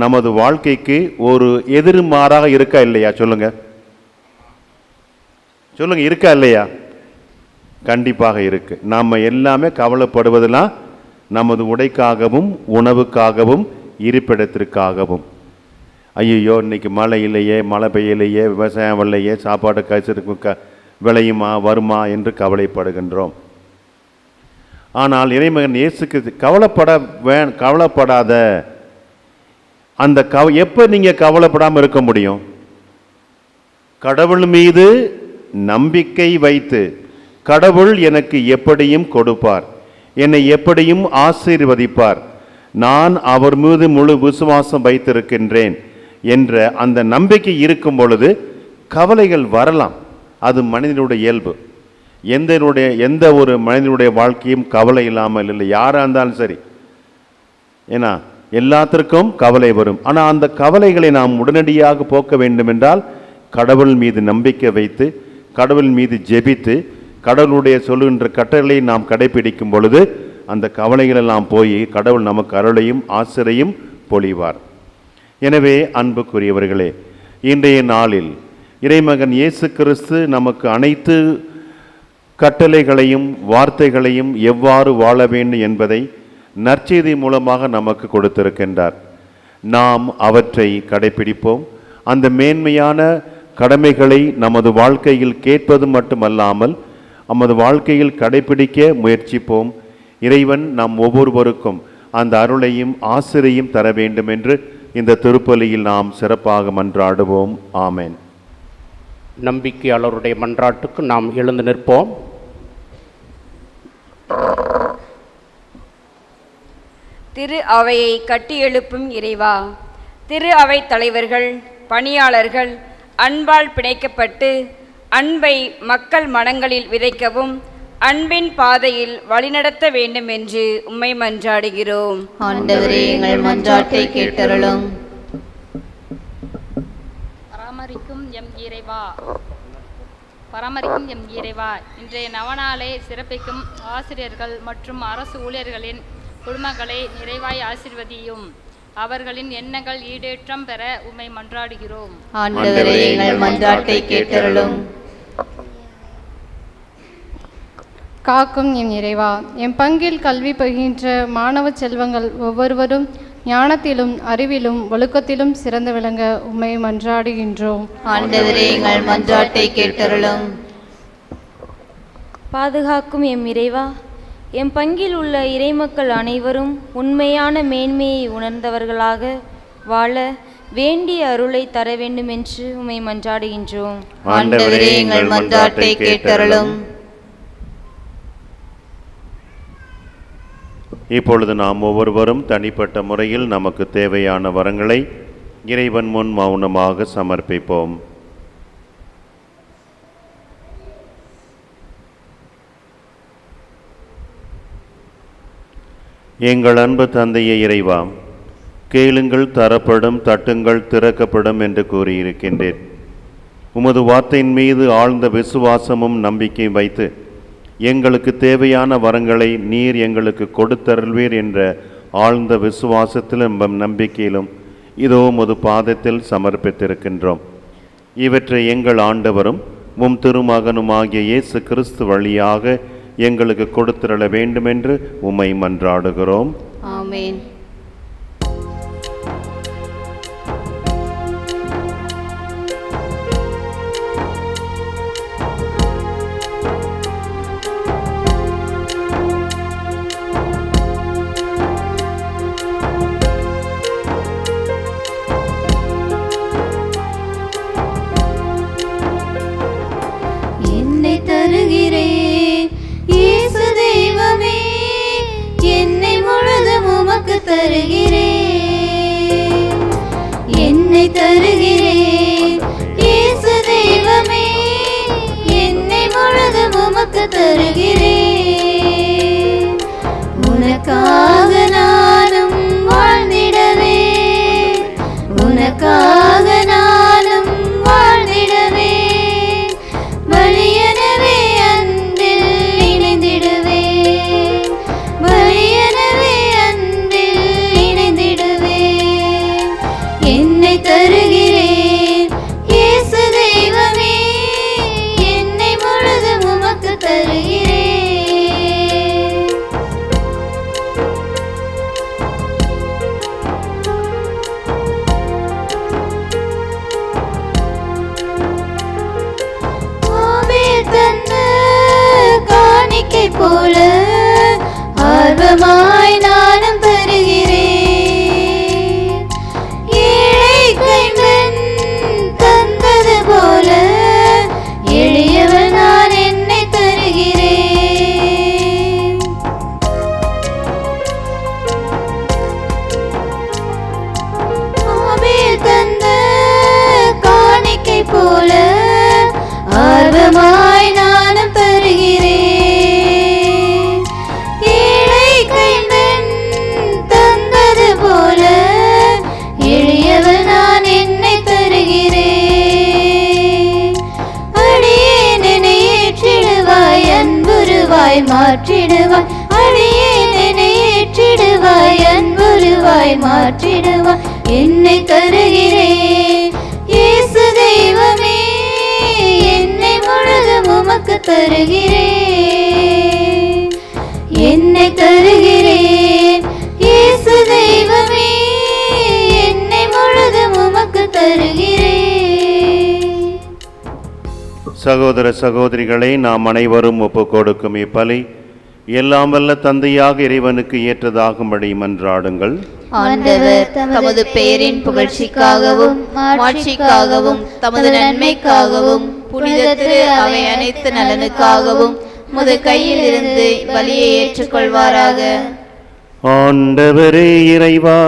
நமது வாழ்க்கைக்கு ஒரு எதிர்மாறாக இருக்கா இல்லையா? சொல்லுங்க சொல்லுங்க, இருக்கா இல்லையா? கண்டிப்பாக இருக்கு. நாம் எல்லாமே கவலைப்படுவதெல்லாம் நமது உடைக்காகவும் உணவுக்காகவும் இருப்பிடத்திற்காகவும். ஐயோ இன்னைக்கு மழை இல்லையே, மழை பெய்யலையே, விவசாயம் வரலையே, சாப்பாடு காய்ச்சலுக்கு விளையுமா வருமா என்று கவலைப்படுகின்றோம். ஆனால் இறைமகன் இயேசுக்கு கவலைப்படாத அந்த எப்போ நீங்கள் கவலைப்படாமல் இருக்க முடியும்? கடவுள் மீது நம்பிக்கை வைத்து, கடவுள் எனக்கு எப்படியும் கொடுப்பார், என்னை எப்படியும் ஆசீர்வதிப்பார், நான் அவர் மீது முழு விசுவாசம் வைத்திருக்கின்றேன் என்ற அந்த நம்பிக்கை இருக்கும் பொழுது கவலைகள் வரலாம். அது மனிதனுடைய இயல்பு. எந்த ஒரு மனிதனுடைய வாழ்க்கையும் கவலை இல்லாமல் இல்லை. யாராக இருந்தாலும் சரி, ஏன்னா எல்லாத்திற்கும் கவலை வரும். ஆனால் அந்த கவலைகளை நாம் உடனடியாக போக்க வேண்டும் என்றால் கடவுள் மீது நம்பிக்கை வைத்து, கடவுள் மீது ஜெபித்து, கடவுளுடைய சொல்லுகின்ற கட்டளையை நாம் கடைபிடிக்கும் பொழுது அந்த கவலைகளெல்லாம் போய் கடவுள் நமக்கு அருளையும் ஆசிரையும் பொழிவார். எனவே அன்புக்குரியவர்களே, இன்றைய நாளில் இறைமகன் இயேசு கிறிஸ்து நமக்கு அனைத்து கட்டளைகளையும் வார்த்தைகளையும் எவ்வாறு வாழ வேண்டும் என்பதை நற்செய்தி மூலமாக நமக்கு கொடுத்திருக்கின்றார். நாம் அவற்றை கடைபிடிப்போம். அந்த மேன்மையான கடமைகளை நமது வாழ்க்கையில் கேட்பது மட்டுமல்லாமல் நமது வாழ்க்கையில் கடைபிடிக்க முயற்சிப்போம். இறைவன் நம் ஒவ்வொருவருக்கும் அந்த அருளையும் ஆசிரையும் தர வேண்டும் என்று இந்த திருப்பலியில் நாம் சிறப்பாக மன்றாடுவோம். ஆமென். நம்பிக்கையாளருடைய மன்றாட்டுக்கு நாம் எழுந்து நிற்போம். திரு அவையை கட்டியெழுப்பும் இறைவா, திரு அவை தலைவர்கள், பணியாளர்கள் அன்பால் பிணைக்கப்பட்டு அன்பை மக்கள் மனங்களில் விதைக்கவும் அன்பின் பாதையில் வழிநடத்த வேண்டும் என்று உம்மை மன்றாடுகிறோம். ஆண்டவரே, எங்கள் மன்றாட்டை கேட்டருளும். பராமரிக்கும் எம் இறைவா, இன்றைய நவநாளை சிறப்பிக்கும் ஆசிரியர்கள் மற்றும் அரசு ஊழியர்களின் குடும்பங்களை நிறைவாய் ஆசீர்வதியும். அவர்களின் எண்ணங்கள் ஈடேற்றம் பெற உம்மை மன்றாடுகிறோம். ஆண்டவரே, எங்கள் மன்றாட்டை கேட்டருளும். காக்கும் எம் இறைவா, என் பங்கில் கல்வி பயின்ற மாணவ செல்வங்கள் ஒவ்வொருவரும் ஞானத்திலும் அறிவிலும் ஒழுக்கத்திலும் சிறந்து விளங்க உம்மை மன்றாடுகின்றோம். ஆண்டவரே, எங்கள் மன்றாட்டை கேட்டருளும். பாதுகாக்கும் எம் இறைவா, எம் பங்கில் உள்ள இறைமக்கள் அனைவரும் உண்மையான மேன்மையை உணர்ந்தவர்களாக வாழ வேண்டிய அருளை தர வேண்டும் என்று உம்மை மன்றாடுகின்றோம். ஆண்டவரே, எங்கள் மன்றாட்டை கேட்டருளும். இப்பொழுது நாம் ஒவ்வொருவரும் தனிப்பட்ட முறையில் நமக்கு தேவையான வரங்களை இறைவன் முன் மௌனமாக சமர்ப்பிப்போம். எங்கள் அன்பு தந்தையே இறைவா, கேளுங்கள் தரப்படும், தட்டுங்கள் திறக்கப்படும் என்று கூறியிருக்கின்றேன். உமது வார்த்தையின் மீது ஆழ்ந்த விசுவாசமும் நம்பிக்கையும் வைத்து எங்களுக்கு தேவையான வரங்களை நீர் எங்களுக்கு கொடுத்தருள்வீர் என்ற ஆழ்ந்த விசுவாசத்திலும் நம்பிக்கையிலும் இதோ உமது பாதத்தில் சமர்ப்பித்திருக்கின்றோம். இவற்றை எங்கள் ஆண்டவரும் உம் திருமகனுமாகிய இயேசு கிறிஸ்து வழியாக எங்களுக்கு கொடுத்திருள வேண்டுமென்று உம்மை மன்றாடுகிறோம். ஆமென். என்னை தருகிறேன் இயேசு தெய்வமே, என்னை முழுதும் உமக்கு தருகிறேன். என்னை தருகிறேன் இயேசு தெய்வமே, என்னை முழுதும் உமக்கு தருகிறேன். உனக்காக நானும் வாழ்ந்திடவே, உனக்காக நானும் வாழ்ந்திடவே, பலியனவே அன்பில் இணைந்திடுவே, பலியனவே அன்பில் இணைந்திடுவே. மாற்றிடுவார். என்னை தருகிறேன் இயேசு தெய்வமே, என்னை முழுதும் உமக்கு தருகிறேன். என்னை தருகிறேன் இயேசு தெய்வமே, என்னை முழுதும் உமக்கு தருகிறேன். சகோதர சகோதரிகளை, நாம் அனைவரும் ஒப்பு கொடுக்கும் இப்பலி எல்லாம் வல்ல தந்தையாக இறைவனுக்கு ஏற்றதாகும்படி மன்றாடுங்கள். ஆண்டவர் தமது பெயரின் புகழ்ச்சிக்காகவும் மாட்சிக்காகவும் தமது நன்மைக்காகவும் புனித திரு அவை அனைத்து நலனுக்காகவும் முது கையில் இருந்து பலியை ஏற்றுக்கொள்வாராக. ஆண்டவரே இறைவா,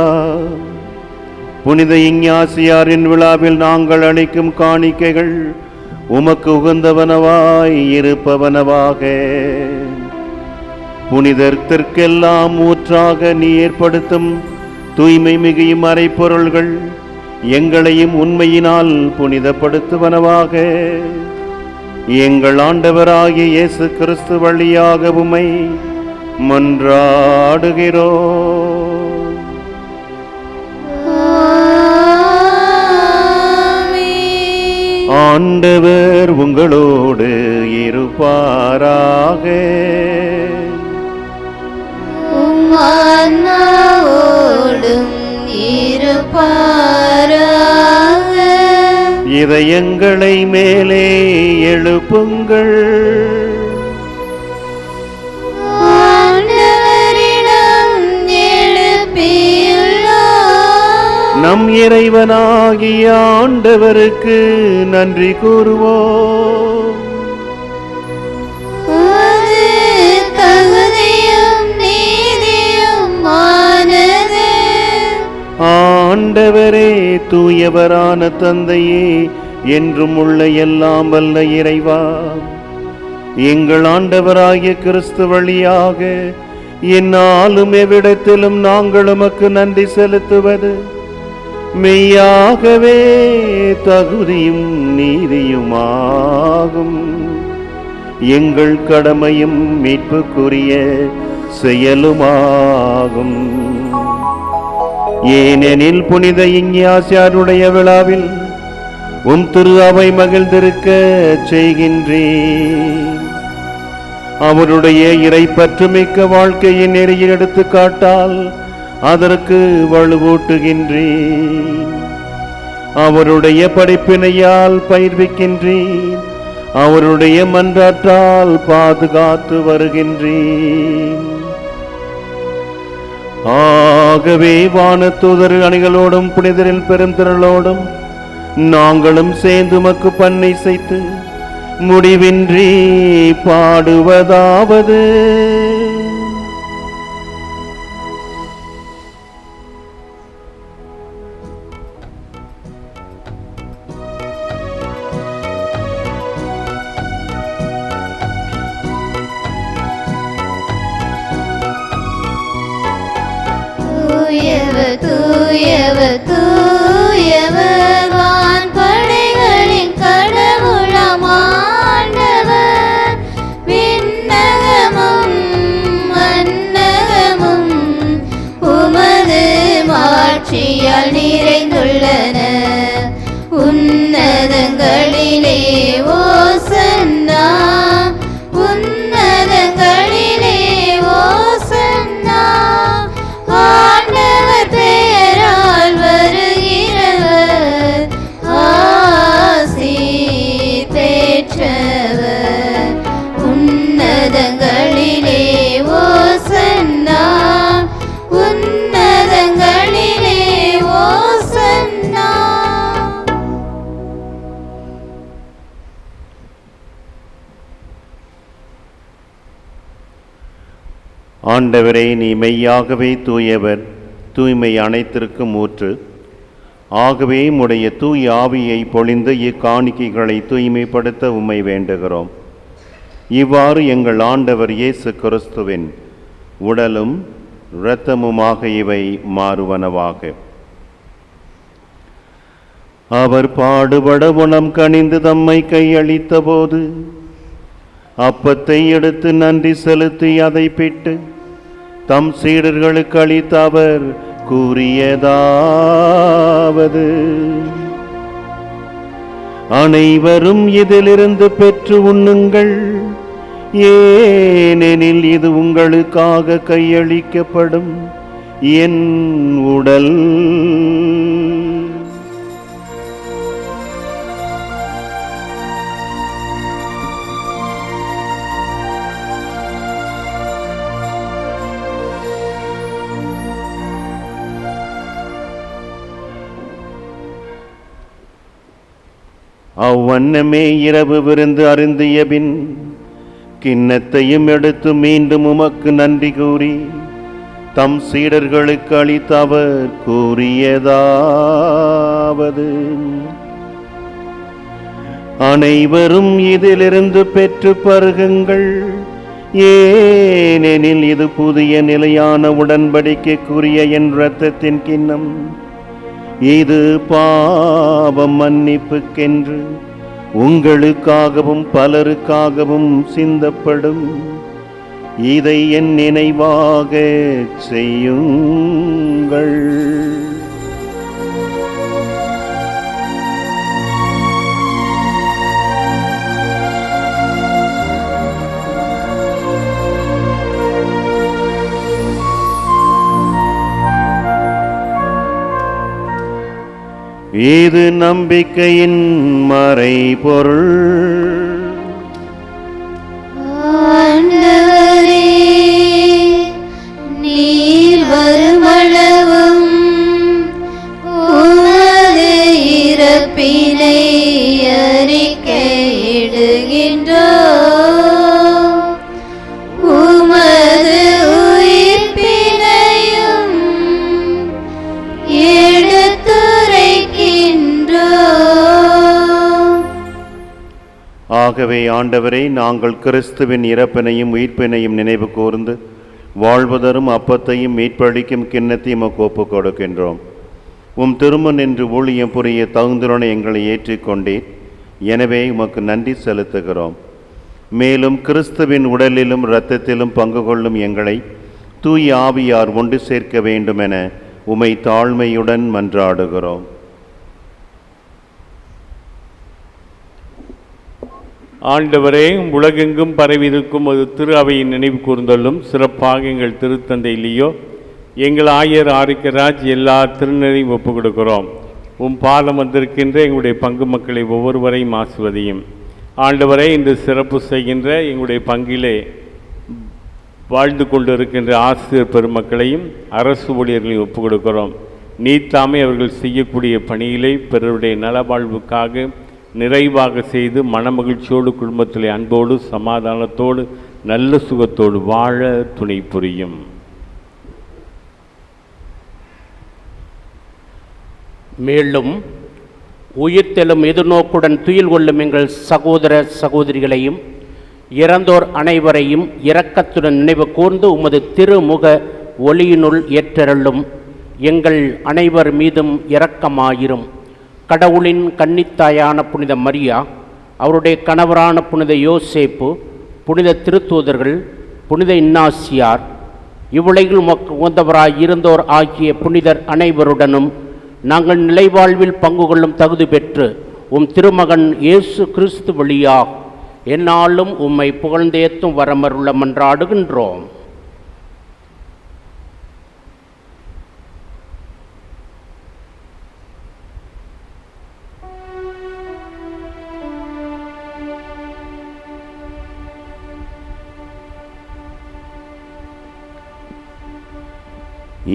புனித இஞ்ஞாசியாரின் விழாவில் நாங்கள் அளிக்கும் காணிக்கைகள் உமக்கு உகந்தவனவாய் இருப்பவனவாக. புனிதர்க்கெல்லாம் ஊற்றாக நீ ஏற்படுத்தும் தூய்மை மிகும் மறைப்பொருள்கள் எங்களையும் உண்மையினால் புனிதப்படுத்துவனவாக. எங்கள் ஆண்டவராகிய இயேசு கிறிஸ்து வழியாக உம்மை மன்றாடுகிறோம். ஆண்டவர் உங்களோடு இருப்பாராக. ஆன்மாவோடும் இருப்பாராக. இதயங்களை மேலே எழுப்புங்கள். ஆண்டவரிடம் எழுப்பியுள்ளோம். நம் இறைவனாகிய ஆண்டவருக்கு நன்றி கூறுவோம். அது தகுதியும் நீதியுமானது. ஆண்டவரே, தூயவரான தந்தையே, என்றும் உள்ள எல்லாம் வல்ல இறைவா, எங்கள் ஆண்டவராகிய கிறிஸ்து வழியாக எந்நாளும் எவ்விடத்திலும் நாங்கள் உமக்கு நன்றி செலுத்துவது மெய்யாகவே தகுதியும் நீதியுமாகும். எங்கள் கடமையும் மீட்புக்குரிய செயலுமாகும். ஏனெனில் புனித இஞ்ஞாசியாருடைய விழாவில் திரு அவை மகிழ்ந்திருக்க செய்கின்றேன். அவருடைய இறைப்பற்றுமிக்க வாழ்க்கையின் நெறியில் எடுத்து காட்டால் அதற்கு வலுவூட்டுகின்றேன். அவருடைய படிப்பினையால் பயிர்விக்கின்றேன். அவருடைய மன்றாற்றால் பாதுகாத்து வருகின்றேன். ஆகவே வானதூதர் அணிகளோடும் புனிதரின் பெருந்திரளோடும் நாங்களும் சேர்ந்து உமக்கு பண்ணை செய்து முடிவின்றி பாடுவதாவது: தூயவர் தூயவர் தூயவர் வான்படைகளின் கடவுளாம் ஆண்டவர். விண்ணகமும் மண்ணகமும் உமது மாட்சியால் நிறைந்துள்ளன. உன்னதங்களிலே ஓசன்னா, உன்னதங்களிலே ஓசன்னா. ஆண்டவர் பெயரால் வருகிறவர் ஆசி பெற்றவர். உன்னதங்களிலே ஓசன்னா, உன்னதங்களிலே ஓசன்னா. ஆண்டவரே, நீ மெய்யாகவே தூயவர், தூய்மை அனைத்திற்கும் ஊற்று. ஆகவே உம்முடைய தூய ஆவியை பொழிந்து இக்காணிக்கைகளை தூய்மைப்படுத்த உம்மை வேண்டுகிறோம். இவ்வாறு எங்கள் ஆண்டவர் இயேசு கிறிஸ்துவின் உடலும் இரத்தமுமாக இவை மாறுவனவாக. அவர் பாடுபட உணம் கனிந்து தம்மை கையளித்த போது அப்பத்தை எடுத்து நன்றி செலுத்தி அதை பிட்டு தம் சீடர்களுக்கு அளித்த அவர், கூறியதாவது, அனைவரும் இதிலிருந்து பெற்று உண்ணுங்கள், ஏனெனில் இது உங்களுக்காக கையளிக்கப்படும் என் உடல். அவ்வண்ணமே இரவு விருந்து அருந்திய பின் கிண்ணத்தையும் எடுத்து மீண்டும் உமக்கு நன்றி கூறி தம் சீடர்களுக்கு அளித்த அவர் கூறியதாவது, அனைவரும் இதிலிருந்து பெற்று பருகுங்கள், ஏனெனில் இது புதிய நிலையான உடன்படிக்கைக்குரிய என் இரத்தத்தின் கிண்ணம். இது பாவம் மன்னிப்புக்கென்று உங்களுக்காகவும் பலருக்காகவும் சிந்தப்படும். இதை என் நினைவாக செய்யுங்கள். இது நம்பிக்கையின் மறைபொருள். ஆண்டவரே, நீர் வருமளவும் உமது இறப்பினை அறிக்கையிடுகின்றோம், உமது உயிர்ப்பினையும் ஆகவே ஆண்டவரே, நாங்கள் கிறிஸ்துவின் இறப்பினையும் உயிர்ப்பினையும் நினைவு கூர்ந்து வாழ்வதரும் அப்பத்தையும் மீட்பளிக்கும் கிண்ணத்தையும் ஒப்புக் கொடுக்கின்றோம். உம் திருமண் என்று ஊழியம் புரிய தகுந்துடனே எங்களை ஏற்றிக்கொண்டீர். எனவே உமக்கு நன்றி செலுத்துகிறோம். மேலும் கிறிஸ்துவின் உடலிலும் இரத்தத்திலும் பங்கு கொள்ளும் எங்களை தூய ஆவியார் ஒன்று சேர்க்க வேண்டுமென உமை தாழ்மையுடன் மன்றாடுகிறோம். ஆண்டவரே, உலகெங்கும் பரவியிருக்கும் ஒரு திரு அவையின் நினைவு கூர்ந்தலும் சிறப்பாக எங்கள் திருத்தந்தை லியோ, எங்கள் ஆயர் ஆரிக்கராஜ் எல்லா திருநெறியும் ஒப்புக் கொடுக்கிறோம். பாலம் வந்திருக்கின்ற எங்களுடைய பங்கு மக்களை ஒவ்வொருவரையும் ஆசிர்வதியும். ஆண்டவரே, இன்று சிறப்பு செய்கின்ற எங்களுடைய பங்கிலே வாழ்ந்து கொண்டிருக்கின்ற ஆசிரியர் பெருமக்களையும் அரசு ஊழியர்களையும் ஒப்புக் கொடுக்கிறோம். நீத்தாமே அவர்கள் செய்யக்கூடிய பணியிலே பிறருடைய நலவாழ்வுக்காக நிறைவாக செய்து மனமகிழ்ச்சியோடு குடும்பத்திலே அன்போடு சமாதானத்தோடு நல்ல சுகத்தோடு வாழ துணை புரியும். மேலும் உயிர்த்தெழும் எதிர்நோக்குடன் துயில் கொள்ளும் எங்கள் சகோதர சகோதரிகளையும் இறந்தோர் அனைவரையும் இரக்கத்துடன் நினைவு கூர்ந்து உமது திருமுக ஒளியினுள் ஏற்றருளும். எங்கள் அனைவர் மீதும் இரக்கமாயிரும். கடவுளின் கன்னித்தாயான புனித மரியா, அவருடைய கணவரான புனித யோசேப்பு, புனித திருத்தூதர்கள், புனித இன்னாசியார், இவ்வுலகில் உகந்தவராய் இருந்தோர் ஆகிய புனிதர் அனைவருடனும் நாங்கள் நிலைவாழ்வில் பங்கு கொள்ளும் தகுதி பெற்று உம் திருமகன் இயேசு கிறிஸ்து வழியாக எந்நாளும் உம்மை புகழ்ந்தேத்தும் வரமருள மன்றாடுகின்றோம்.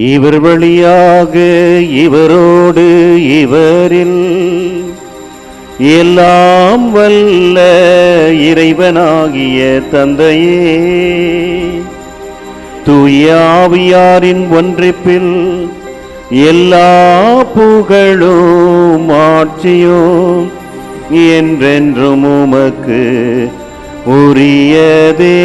இவர் வழியாக இவரோடு இவரில் எல்லாம் வல்ல இறைவனாகிய தந்தையே, தூய ஆவியாரின் ஒன்றிப்பில் எல்லா புகழும் ஆட்சியும் என்றென்றும் உமக்கு உரியதே.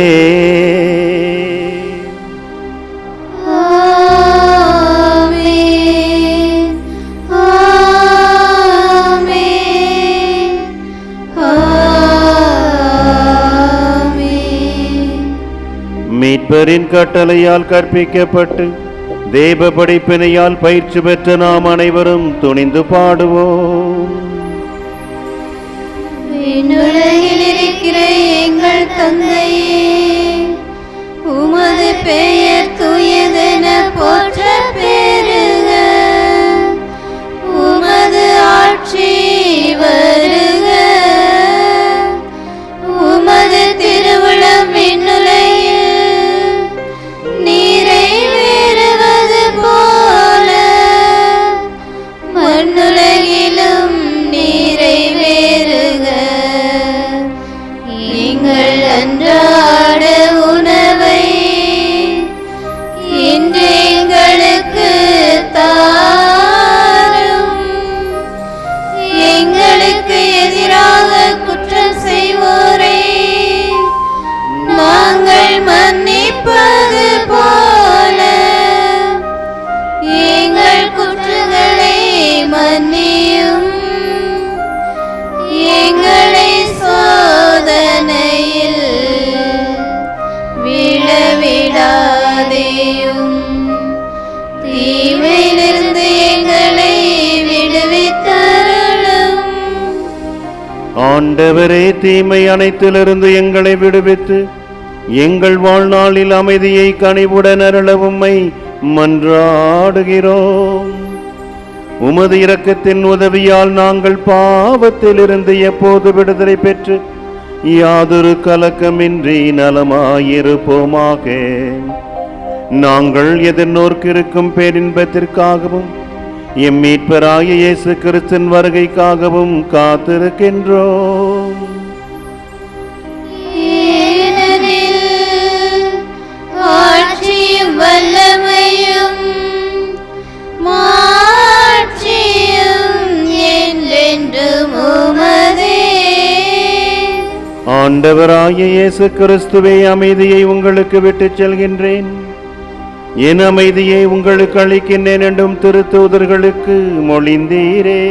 மீட்பரின் கட்டளையால் கற்பிக்கப்பட்டு தேவ படிப்பினையால் பயிற்சி பெற்ற நாம் அனைவரும் துணிந்து பாடுவோம். விண்ணுலகில் இருக்கிற எங்கள் தந்தையே, உமது பெயர் தூயதென போற்ற பெறுக. உமது ஆட்சி வருக. உமது திருவுளம் விண்ணுலகில் நிறைவேறுவது போல மண்ணுலகிலும் நிறைவேறுக. எங்கள் அன்றாட உணவை இன்று எங்களுக்கு தாரும். எங்களுக்கு எதிராக குற்றம் செய்வோரை நாங்கள் மன்னிப்பது போல எங்கள் குற்றங்களை மன்னியும். எங்களை சோதனையில் விழவிடாதேயும், தீமையிலிருந்து எங்களை விடுவித்தருளும். ஆண்டவரே, தீமை அனைத்திலிருந்து எங்களை விடுவித்து எங்கள் வாழ்நாளில் அமைதியை கனிவுடன் அருள உம்மை மன்றாடுகிறோம். உமது இரக்கத்தின் உதவியால் நாங்கள் பாவத்திலிருந்து எப்போது விடுதலை பெற்று யாதொரு கலக்கமின்றி நலமாயிருப்போமாக. நாங்கள் எதிர்நோக்கிருக்கும் பேரின்பத்திற்காகவும் எம் மீட்பராகிய இயேசு கிறிஸ்துவின் வருகைக்காகவும் காத்திருக்கின்றோம். ஆட்சியும் வல்லமையும் மாட்சியும் என்றென்றும் உமதே. ஆண்டவராகிய இயேசு கிறிஸ்துவே, அமைதியை உங்களுக்கு விட்டுச் செல்கின்றேன், என் அமைதியை உங்களுக்கு அளிக்கின்றேன் என்றும் திருத்தூதர்களுக்கு மொழிந்தீரே.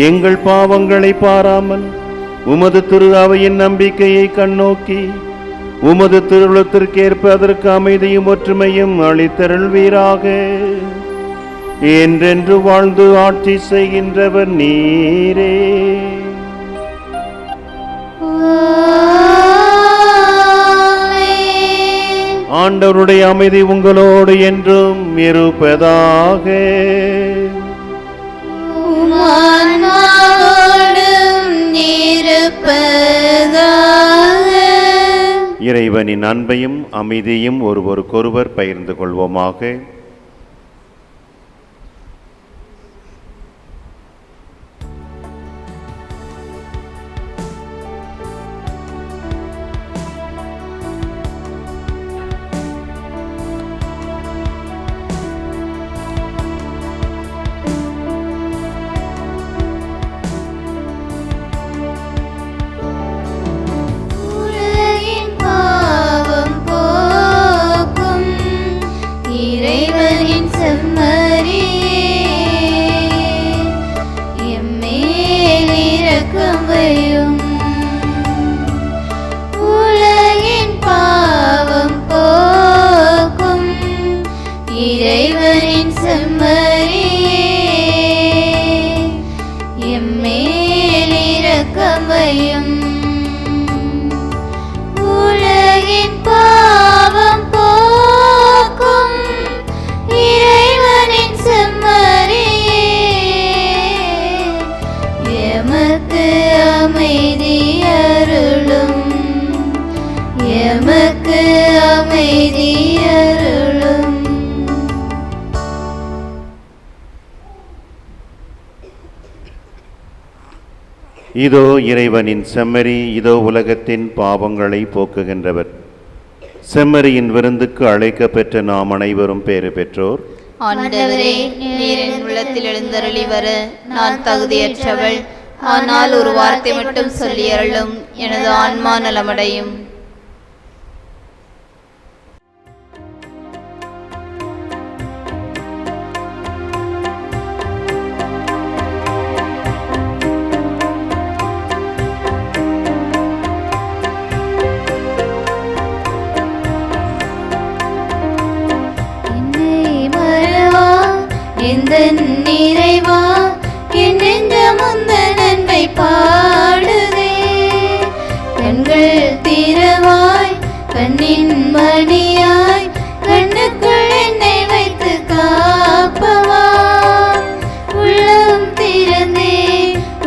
எங்கள் பாவங்களை பாராமல் உமது திரு அவையின் நம்பிக்கையை கண்ணோக்கி உமது திருவுளத்திற்கேற்ப அதற்கு அமைதியும் ஒற்றுமையும் அளித்தருள்வீராக. என்றென்று வாழ்ந்து ஆட்சி செய்கின்றவர் நீரே. ஆண்டவருடைய அமைதி உங்களோடு என்றும் இருப்பதாக. இறைவனின் அன்பையும் அமைதியும் ஒருவருக்கொருவர் பகிர்ந்து கொள்வோமாக. இதோ இறைவனின் செம்மறி, இதோ உலகத்தின் பாவங்களை போக்குகின்றவர். செம்மறியின் விருந்துக்கு அழைக்கப்பெற்ற நாம் அனைவரும் பேறு பெற்றோர். ஆண்டவரே, நீர் என் உள்ளத்தில் எழுந்தருளி வர நான் தகுதியற்றவள். ஆனால் ஒரு வார்த்தை மட்டும் சொல்லியருளும், எனது ஆன்மா நலமடையும். என்னை எந்த நிறைவா என் நெஞ்சம் உந்தன் அன்பை பாடுதே. கண்கள் திறவாய் கண்ணின் மணியாய் கண்ணுக்குள் என்னை வைத்து காப்பவா. உள்ளம் திறந்தே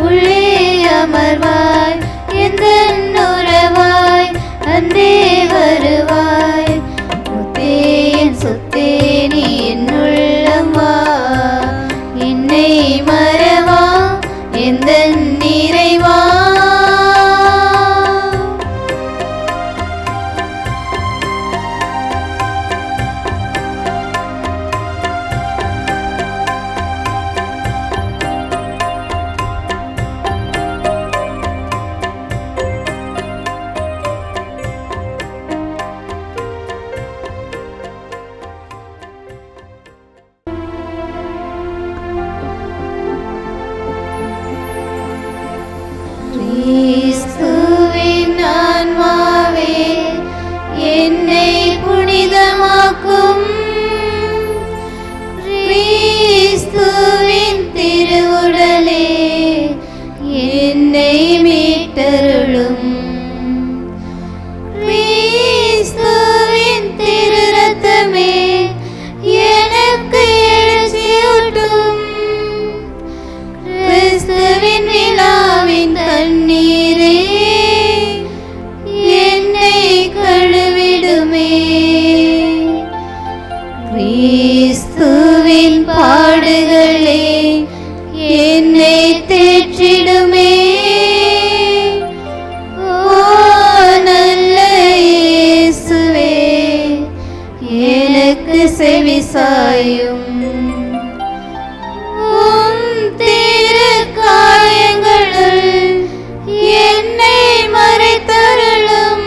உள்ளே அமர்வாய் எந்தன் உறவாய் அன்பே வருவாய். முத்தே என் சொத்தே நீ என் உள்ளம் வா, என்னை மறவா எந்தன் நிறைவா. கிறிஸ்துவின் ஆன்மாவே என்னை புனிதமாக்கும். கிறிஸ்துவின் திருவுடலே என்னை மீட்டருளும். கிறிஸ்துவின் திரு ரத்தமே எனக்கு எழுச்சியூட்டும். கிறிஸ்துவின் விழாவின் தண்ணீரே என்னை கழுவிடுமே. கிறிஸ்துவின் பாடுகளே என்னை தேற்றிடுமே. ஓ நல்ல இயேசுவே எனக்கு செவிசாயும். காயங்களுள் என்னை மறைத்தருளும்.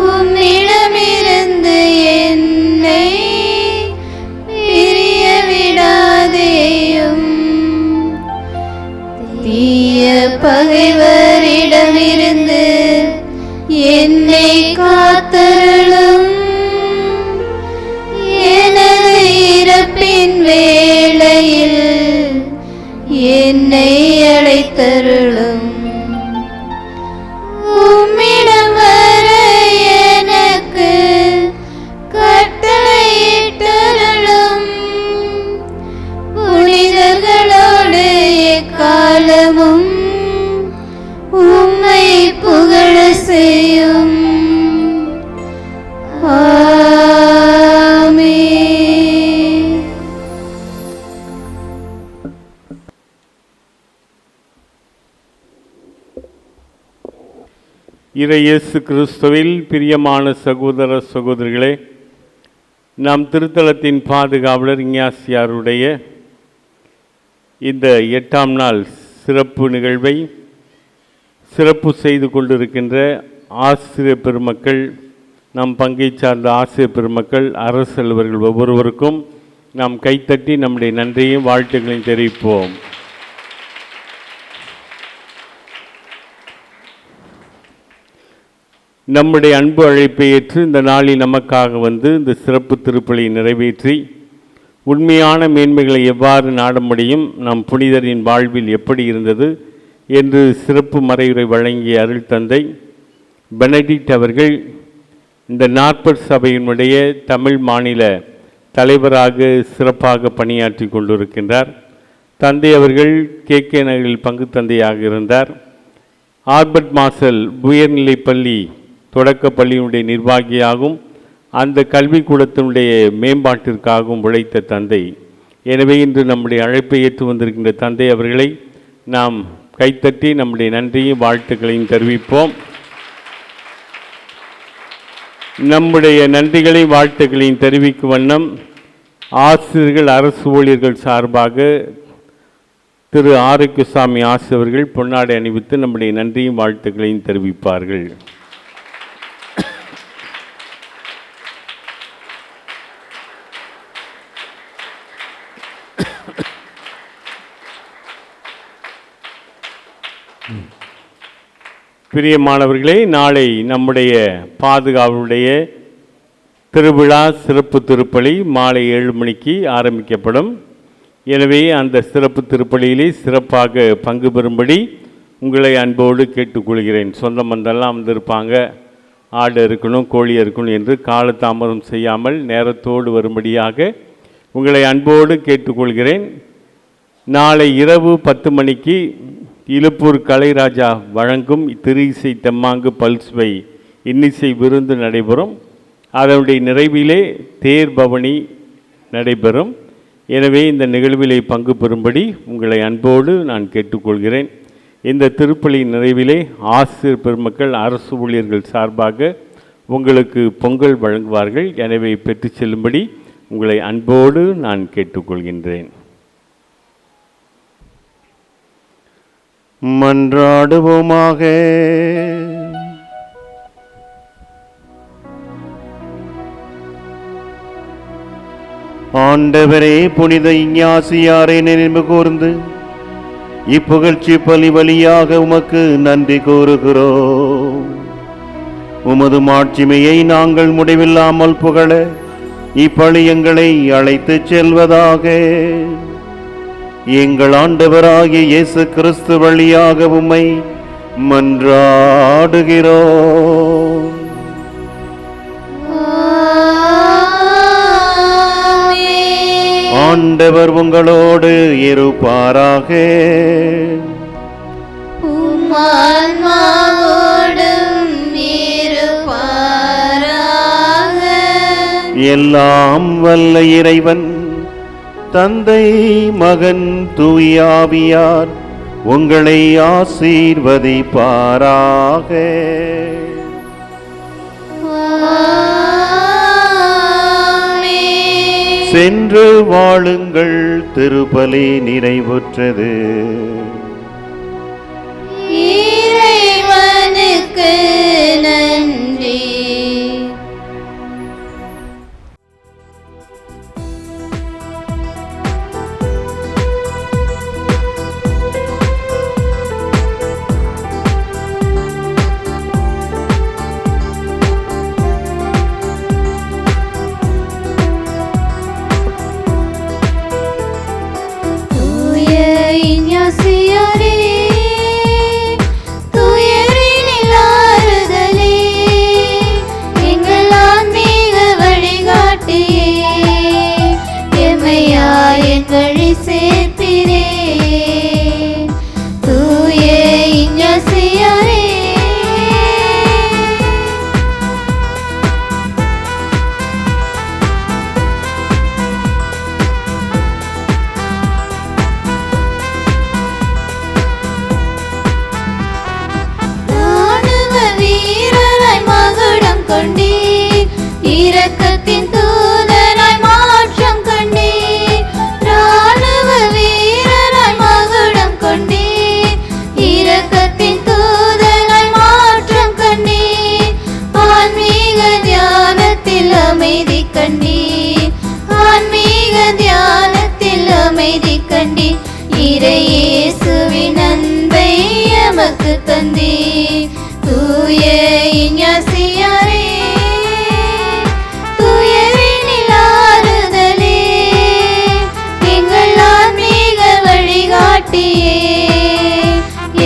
உம்மிடமிருந்து என்னை பிரிய விடாதேயும். தீய பகைவரிடமிருந்து என்னை காத்தருளும். எனது இறப்பின் வேளையில் என்னை அழைத்தருளும். உம்மிடம் வர எனக்கு கட்டளையிட்டருளும். புனிதர்களோடு எக்காலமும் உம்மை புகழ செய்யும். ஆமென். இறையேசு கிறிஸ்துவில் பிரியமான சகோதர சகோதரிகளே, நாம் திருத்தலத்தின் பாதுகாவலர் இஞ்ஞாசியாருடைய இந்த 8ஆம் நாள் சிறப்பு நிகழ்வை சிறப்பு செய்து கொண்டிருக்கின்ற ஆசிரியர் பெருமக்கள், நம் பங்கை சார்ந்த ஆசிரியர் பெருமக்கள், அரசு அலுவலர்கள் ஒவ்வொருவருக்கும் நாம் கைத்தட்டி நம்முடைய நன்றியையும் வாழ்த்துக்களையும் தெரிவிப்போம். நம்முடைய அன்பு அழைப்பை ஏற்று இந்த நாளில் நமக்காக வந்து இந்த சிறப்பு திருப்பலியை நிறைவேற்றி உண்மையான மேன்மைகளை எவ்வாறு நாட முடியும், நம் புனிதரின் வாழ்வில் எப்படி இருந்தது என்று சிறப்பு மறையுரை வழங்கிய அருள் தந்தை பெனடிக்ட் அவர்கள் இந்த நாற்பது சபையினுடைய தமிழ் மாநில தலைவராக சிறப்பாக பணியாற்றி கொண்டிருக்கின்றார். தந்தை அவர்கள் KK நகரில் பங்கு தந்தையாக இருந்தார். ஆல்பர்ட் மார்சல் உயர்நிலைப்பள்ளி தொடக்க பள்ளியினுடைய நிர்வாகியாகவும் அந்த கல்விக்கூடத்தினுடைய மேம்பாட்டிற்காகவும் உழைத்த தந்தை. எனவே இன்று நம்முடைய அழைப்பை ஏற்று வந்திருக்கின்ற தந்தை அவர்களை நாம் கைத்தட்டி நம்முடைய நன்றியும் வாழ்த்துக்களையும் தெரிவிப்போம். நம்முடைய நன்றிகளை வாழ்த்துக்களையும் தெரிவிக்கும் வண்ணம் ஆசிரியர்கள், அரசு ஊழியர்கள் சார்பாக திரு ஆரோக்கியசாமி ஆசிரியர்கள் பொன்னாடை அணிவித்து நம்முடைய நன்றியும் வாழ்த்துக்களையும் தெரிவிப்பார்கள். பிரியமானவர்களே, நாளை நம்முடைய பாதுகாவலுடைய திருவிழா சிறப்பு திருப்பலி மாலை 7 மணிக்கு ஆரம்பிக்கப்படும். எனவே அந்த சிறப்பு திருப்பலியிலே சிறப்பாக பங்கு பெறும்படி உங்களை அன்போடு கேட்டுக்கொள்கிறேன். சொந்த பந்தெல்லாம் வந்திருப்பாங்க, ஆடு இருக்கணும், கோழி இருக்கணும் என்று காலதாமதம் செய்யாமல் நேரத்தோடு வரும்படியாக உங்களை அன்போடு கேட்டுக்கொள்கிறேன். நாளை இரவு 10 மணிக்கு இலுப்பூர் கலைராஜா வழங்கும் திரு இசை தெம்மாங்கு பல்சுவை இன்னிசை விருந்து நடைபெறும். அதனுடைய நிறைவிலே தேர் பவனி நடைபெறும். எனவே இந்த நிகழ்விலே பங்கு பெறும்படி உங்களை அன்போடு நான் கேட்டுக்கொள்கிறேன். இந்த திருப்பலி நிறைவிலே ஆசிரியர் பெருமக்கள், அரசு ஊழியர்கள் சார்பாக உங்களுக்கு பொங்கல் வழங்குவார்கள். எனவே பெற்று செல்லும்படி உங்களை அன்போடு நான் கேட்டுக்கொள்கின்றேன். மன்றாடுவோமாக. ஆண்டவரே, புனித இஞ்ஞாசியாரை நினைவு கூர்ந்து இப்புகழ்ச்சி பலி வழியாக உமக்கு நன்றி கூறுகிறோம். உமது மாட்சிமையை நாங்கள் முடிவில்லாமல் புகழ இப்பலி எங்களை அழைத்துச் செல்வதாக. எங்கள் ஆண்டவராகிய இயேசு கிறிஸ்து வழியாக உம்மை மன்றாடுகிறோம். ஆண்டவர் உங்களோடு இருப்பாராக. எல்லாம் வல்ல இறைவன் தந்தை, மகன், தூய ஆவியார் உங்களை ஆசீர்வதிப்பாராக. சென்று வாழுங்கள். திருப்பலி நிறைவுற்றது. இறைவனுக்கு நன்றி. இரக்கத்தின் தூதனாய் மாற்றம் கண்டீர். ராணுவ வீரனாய் மகுடம் கொண்டீர். இரக்கத்தின் தூதனாய் மாற்றம் கண்டீர். ஆன்மீக தியானத்தில் அமைதி கண்டீர். ஆன்மீக தியானத்தில் அமைதி கண்டீர். இறையேசுவின் அன்பை எமக்கு தந்தீர். தூய இஞ்ஞாசியாரே,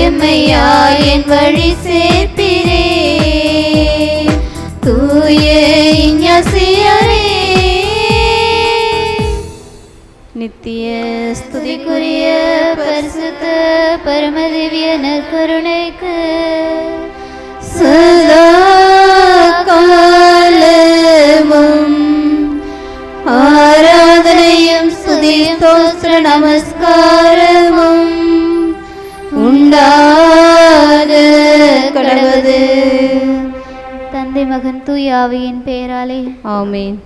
எம்மையா என் வழி சேர்ப்பிரே. தூய இஞ்ஞாசியாரே, நித்திய ஸ்துதிக்குரிய பரிசுத்த பரமதிவ்ய நற்கருணைக்கு சதா காலமும் ஆராதனையும் ஸ்துதி ஸ்தோத்திர நமஸ்காரமும் உண்டாக கடவுது. தந்தை, மகன், தூய ஆவியின் பெயராலே ஆமென்.